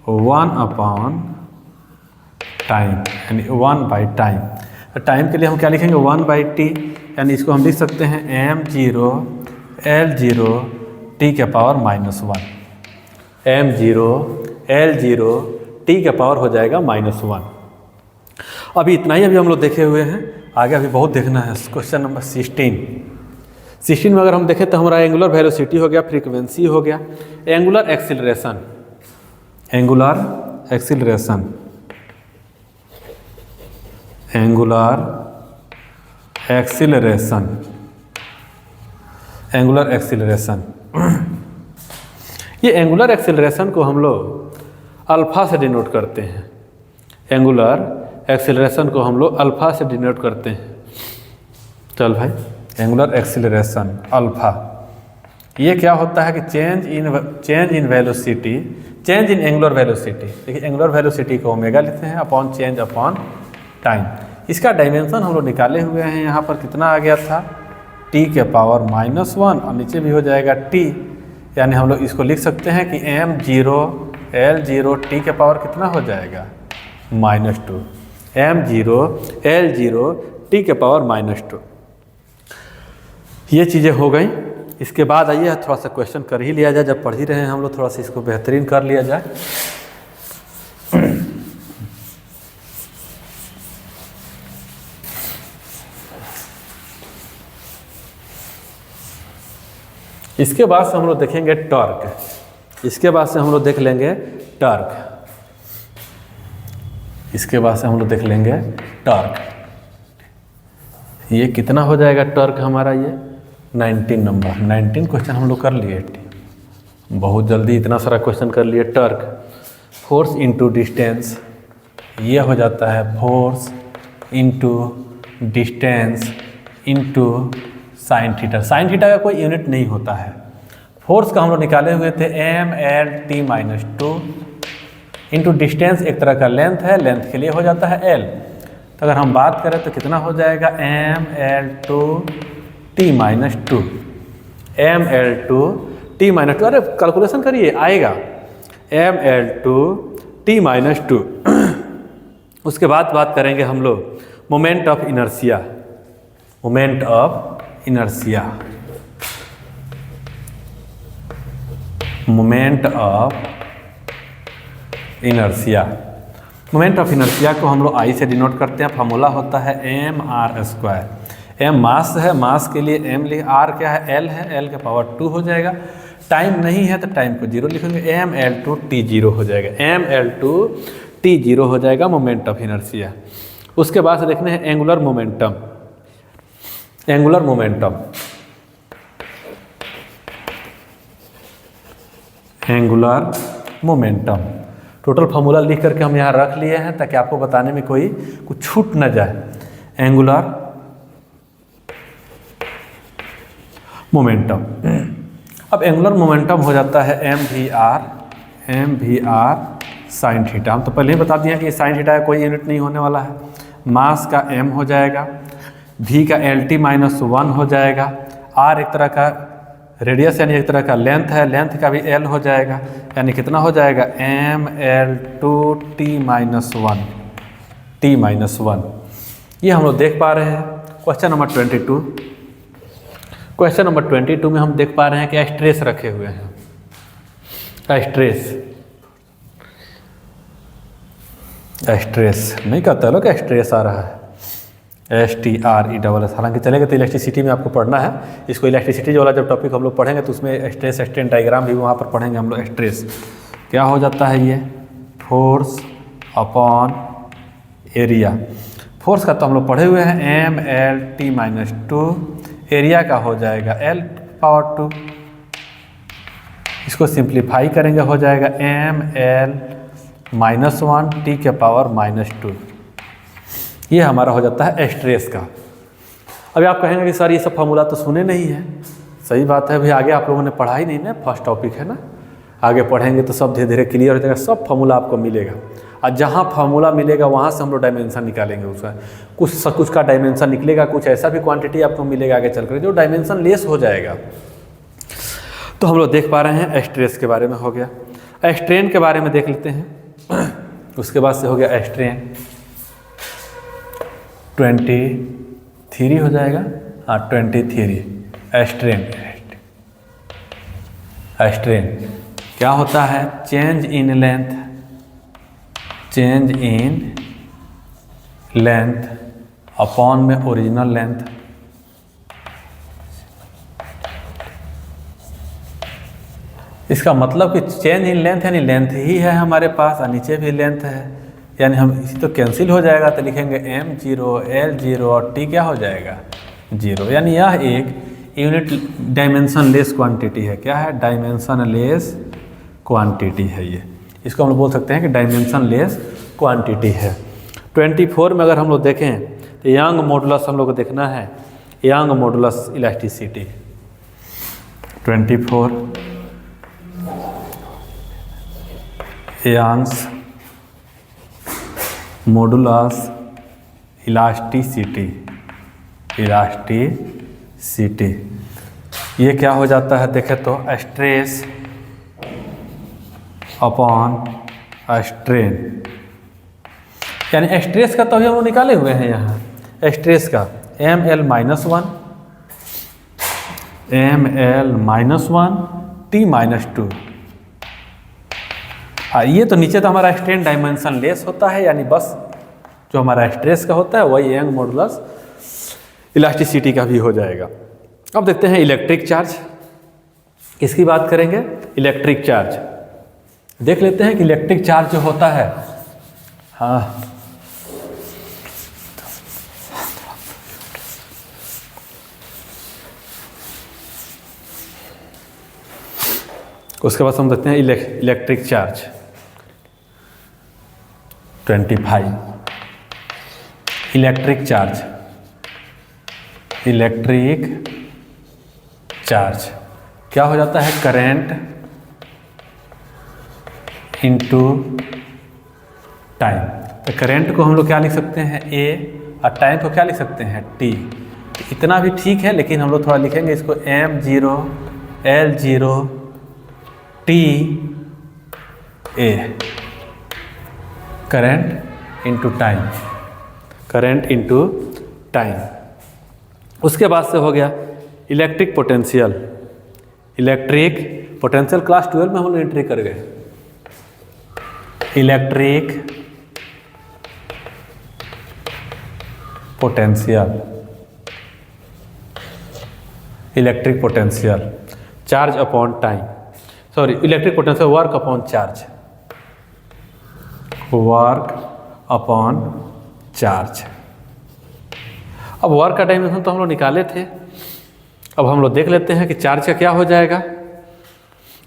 1/टाइम, यानी 1/टाइम। तो टाइम के लिए हम क्या लिखेंगे 1/t, यानी इसको हम लिख सकते हैं m0 L0 t के पावर -1। m0 L0 t के पावर हो जाएगा -1। अभी इतना ही अभी हम लोग देखे हुए हैं, आगे अभी बहुत देखना है। क्वेश्चन नंबर 16 में अगर हम देखें तो हमारा एंगुलर वेलोसिटी हो गया, फ्रीक्वेंसी हो गया। एंगुलर एक्सीलरेशन, ये एंगुलर एक्सीलरेशन को हम लोग अल्फा से डिनोट करते हैं। एंगुलर एक्सीलरेशन को हम लोग अल्फा से डिनोट करते हैं। चल भाई, एंगुलर एक्सीलरेशन अल्फा, ये क्या होता है कि change in velocity, change in angular velocity. देखिए एंगुलर वेलोसिटी को ओमेगा लेते हैं अपॉन चेंज अपॉन टाइम। इसका डायमेंशन हम लोग निकाले हुए हैं, यहाँ पर कितना आ गया था t के पावर -1 और नीचे भी हो जाएगा t, यानी हम लोग इसको लिख सकते हैं कि m0 L0 t के पावर कितना हो जाएगा -2। m0 L0 t के पावर -2। ये चीज़ें हो गई। इसके बाद आइए थोड़ा सा क्वेश्चन कर ही लिया जाए, जब पढ़ ही रहे हैं हम लोग, थोड़ा सा इसको बेहतरीन कर लिया जाए। इसके बाद से हम लोग देखेंगे टॉर्क। इसके बाद से हम लोग देख लेंगे टॉर्क। इसके बाद से हम लोग देख लेंगे टॉर्क। ये कितना हो जाएगा टॉर्क हमारा, ये 19 नंबर, 19 क्वेश्चन हम लोग कर लिए। बहुत जल्दी इतना सारा क्वेश्चन कर लिए। टॉर्क, फोर्स इंटू डिस्टेंस, ये हो जाता है force into distance into sine theta. Sine theta का कोई यूनिट नहीं होता है। फोर्स का हम लोग निकाले हुए थे mL/t-2 इंटू डिस्टेंस एक तरह का लेंथ है, लेंथ के लिए हो जाता है L। तो अगर हम बात करें तो कितना हो जाएगा mL/t-2, mL/t-2। अरे कैलकुलेशन करिए, आएगा mL/t-2। उसके बाद बात करेंगे हम लोग moment of inertia. Moment of inertia को हम लोग I से डिनोट करते हैं। फार्मूला होता है mr²। m मास है, मास के लिए m लिख, r क्या है l है, l के पावर 2 हो जाएगा। टाइम नहीं है तो टाइम को 0 लिखेंगे, mL/t0 हो जाएगा, mL/t0 हो जाएगा मोमेंट ऑफ इनर्शिया। उसके बाद से देखने हैं angular momentum. Angular momentum. Total formula लिख करके हम यहाँ रख लिए हैं ताकि आपको बताने में कोई कुछ छूट न जाए। एंगुलर मोमेंटम, अब एंगुलर मोमेंटम हो जाता है M V R sine theta. हम तो पहले ही बता दिए हैं कि साइन थीटा का कोई यूनिट नहीं होने वाला है। मास का m हो जाएगा, v का LT-1 हो जाएगा, r एक तरह का रेडियस यानी एक तरह का लेंथ है, लेंथ का भी l हो जाएगा, यानी कितना हो जाएगा mL2T-1 T-1। ये हम लोग देख पा रहे हैं। क्वेश्चन नंबर 22, क्वेश्चन नंबर 22 में हम देख पा रहे हैं कि स्ट्रेस रखे हुए हैं। स्ट्रेस नहीं कहता लोग, स्ट्रेस आ रहा है STRESS। हालांकि चलेगा तो इलेक्ट्रिसिटी में आपको पढ़ना है इसको। इलेक्ट्रिसिटी वाला जब टॉपिक हम लोग पढ़ेंगे तो उसमें स्ट्रेस स्ट्रेन डायग्राम भी वहाँ पर पढ़ेंगे हम लोग। स्ट्रेस क्या हो जाता है, ये फोर्स अपॉन एरिया। फोर्स का तो हम लोग पढ़े हुए हैं MLT-2, एरिया का हो जाएगा L⁻²। इसको सिंप्लीफाई करेंगे हो जाएगा ML-1 T⁻²। ये हमारा हो जाता है स्ट्रेस का। अभी आप कहेंगे कि सर ये सब फार्मूला तो सुने नहीं है। सही बात है, अभी आगे आप लोगों ने पढ़ा ही नहीं ना, फर्स्ट टॉपिक है ना। आगे पढ़ेंगे तो सब धीरे धीरे क्लियर हो जाएगा, सब फार्मूला आपको मिलेगा। और जहाँ फार्मूला मिलेगा वहाँ से हम लोग डायमेंशन निकालेंगे उसका। कुछ का डायमेंशन निकलेगा, कुछ ऐसा भी क्वांटिटी आपको मिलेगा आगे चलकर जो डायमेंशन लेस हो जाएगा। तो हम लोग देख पा रहे हैं स्ट्रेस के बारे में हो गया। स्ट्रेन के बारे में देख लेते हैं। उसके बाद से हो गया स्ट्रेन 23 हो जाएगा। हाँ 23 स्ट्रेन क्या होता है, चेंज इन लेंथ अपॉन में ओरिजिनल लेंथ। इसका मतलब कि चेंज इन लेंथ यानी लेंथ ही है हमारे पास और नीचे भी लेंथ है, यानी हम इसी तो कैंसिल हो जाएगा तो लिखेंगे m0 L0 और t क्या हो जाएगा 0। यानी यह एक यूनिट डायमेंशन लेस क्वांटिटी है। क्या है, डायमेंशन लेस क्वांटिटी है ये। इसको हम लोग बोल सकते हैं कि डायमेंशन लेस क्वांटिटी है। 24 में अगर हम लोग देखें तो यंग मॉडुलस हम लोग को देखना है, Young modulus elasticity 24 Young's modulus elasticity. ये क्या हो जाता है देखें तो स्ट्रेस अपॉन स्ट्रेन, यानी स्ट्रेस का तो अभी हम लोग निकाले हुए हैं यहाँ। स्ट्रेस का ML-1 T-2। हाँ ये तो नीचे तो हमारा स्ट्रेन डायमेंशन लेस होता है, यानी बस जो हमारा स्ट्रेस का होता है वही यंग मॉडुलस इलास्टिसिटी का भी हो जाएगा। अब देखते हैं इलेक्ट्रिक चार्ज। किसकी बात करेंगे, इलेक्ट्रिक चार्ज। देख लेते हैं कि इलेक्ट्रिक चार्ज जो होता है, हाँ उसके बाद हम देखते हैं इलेक्ट्रिक चार्ज 25। इलेक्ट्रिक चार्ज क्या हो जाता है, करंट इनटू टाइम। तो करंट को हम लोग क्या लिख सकते हैं A और टाइम को क्या लिख सकते हैं T। इतना भी ठीक है, लेकिन हम लोग थोड़ा लिखेंगे इसको M0 L0 T A, current into time. उसके बाद से हो गया इलेक्ट्रिक पोटेंशियल। क्लास 12 में हम लोग एंट्री कर गए। Electric potential charge upon time, sorry electric potential work upon charge, अब वर्क का डायमेंशन तो हम लोग निकाले थे। अब हम लोग देख लेते हैं कि चार्ज का क्या हो जाएगा।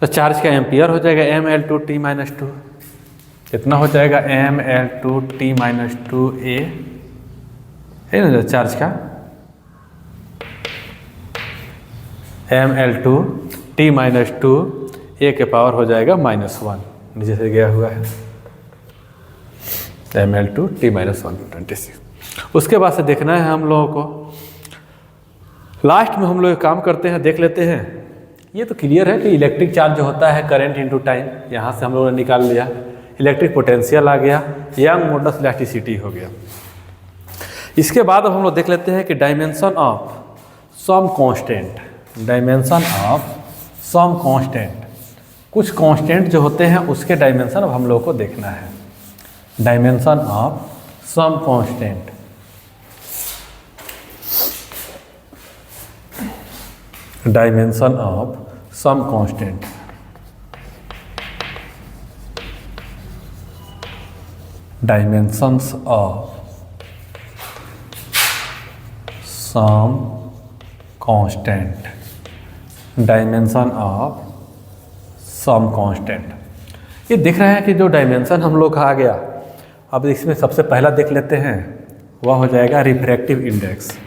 तो चार्ज का एम्पियर हो जाएगा mL2T-2, कितना हो जाएगा mL2T-2 A, है ना चार्ज का mL2T-2 A के पावर हो जाएगा -1, नीचे से गया हुआ है mL2T-126। उसके बाद से देखना है हम लोगों को, लास्ट में हम लोग काम करते हैं, देख लेते हैं। ये तो क्लियर है कि इलेक्ट्रिक चार्ज जो होता है करंट इनटू टाइम, यहाँ से हम लोगों ने निकाल लिया। इलेक्ट्रिक पोटेंशियल आ गया, यंग मॉडुलस इलास्टिसिटी हो गया। इसके बाद अब हम लोग देख लेते हैं कि dimension of some constant, dimension of some constant, कुछ कांस्टेंट जो होते हैं उसके डायमेंशन अब हम लोग को देखना है। Dimension of some constant, dimension of some constant, dimensions of some constant, dimension of some constant. ये दिख रहा है कि जो डायमेंशन हम लोग का आ गया, अब इसमें सबसे पहला देख लेते हैं, वह हो जाएगा रिफ्रैक्टिव इंडेक्स।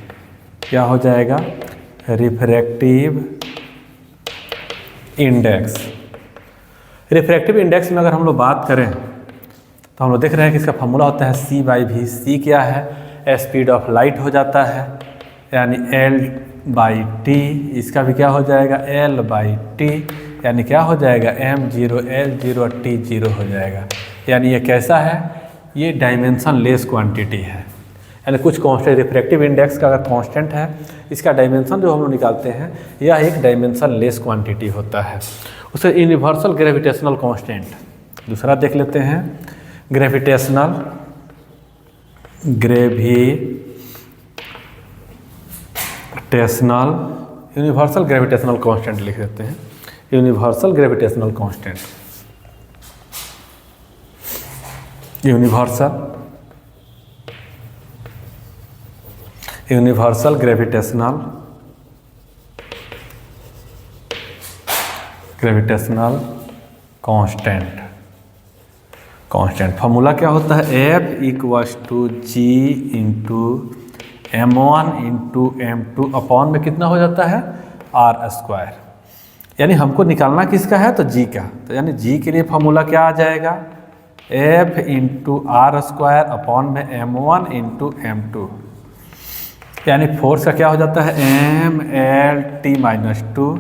क्या हो जाएगा? Refractive index. रिफ्रैक्टिव इंडेक्स में अगर हम लोग बात करें तो हम लोग देख रहे हैं कि इसका फॉर्मूला होता है C/V। C क्या है? स्पीड ऑफ लाइट हो जाता है, यानी L/T। इसका भी क्या हो जाएगा? L/T, यानी क्या हो जाएगा? m0 L0 T0 हो जाएगा। यानी ये कैसा है? ये डायमेंशन लेस क्वांटिटी है, यानी कुछ कांस्टेंट, रिफ्रैक्टिव इंडेक्स का अगर कांस्टेंट है, इसका डायमेंशन जो हम लोग निकालते हैं यह एक डायमेंशन लेस क्वांटिटी होता है। उसे यूनिवर्सल ग्रेविटेशनल कांस्टेंट। दूसरा देख लेते हैं, ग्रेविटेशनल यूनिवर्सल ग्रेविटेशनल कांस्टेंट लिख देते हैं, universal gravitational constant, universal gravitational constant. Formula क्या होता है? F = G × m1 × m2 upon में कितना हो जाता है? r²। यानी हमको निकालना किसका है? तो G का। तो यानी G के लिए फॉर्मूला क्या आ जाएगा? F × r² अपॉन में m1 × m2, यानी फोर्स का क्या हो जाता है? mL/T-2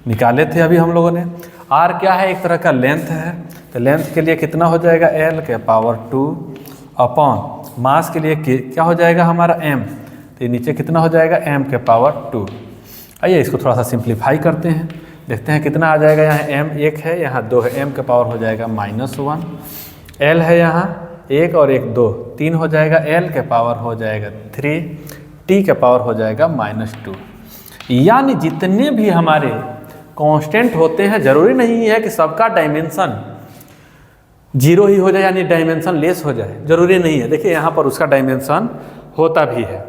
निकाले थे अभी हम लोगों ने। r क्या है? एक तरह का लेंथ है, तो लेंथ के लिए कितना हो जाएगा? L/2 अपॉन मास के लिए क्या हो जाएगा हमारा? m। तो ये नीचे कितना हो जाएगा? m/2। आइए इसको थोड़ा सा सिंप्लीफाई करते हैं, देखते हैं कितना आ जाएगा। यहाँ m 1 है, यहाँ 2 है, m का पावर हो जाएगा -1। l है यहाँ 1 और 1 2, 3 हो जाएगा, l के पावर हो जाएगा 3, t के पावर हो जाएगा -2। यानी जितने भी हमारे कांस्टेंट होते हैं, जरूरी नहीं है कि सबका डायमेंशन 0 ही हो जाए, यानी डायमेंशन लेस हो जाए, जरूरी नहीं है। देखिए यहाँ पर उसका डायमेंशन होता भी है।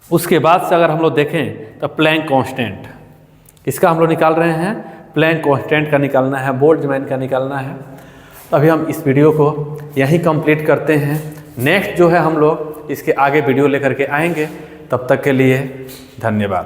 उसके बाद से अगर हम लोग देखें तो प्लैंक कांस्टेंट, इसका हम लोग निकाल रहे हैं। प्लैंक कांस्टेंट का निकालना है, बोल्ट्जमैन का निकालना है। तो अभी हम इस वीडियो को यहीं कंप्लीट करते हैं। नेक्स्ट जो है हम लोग इसके आगे वीडियो लेकर के आएंगे। तब तक के लिए धन्यवाद।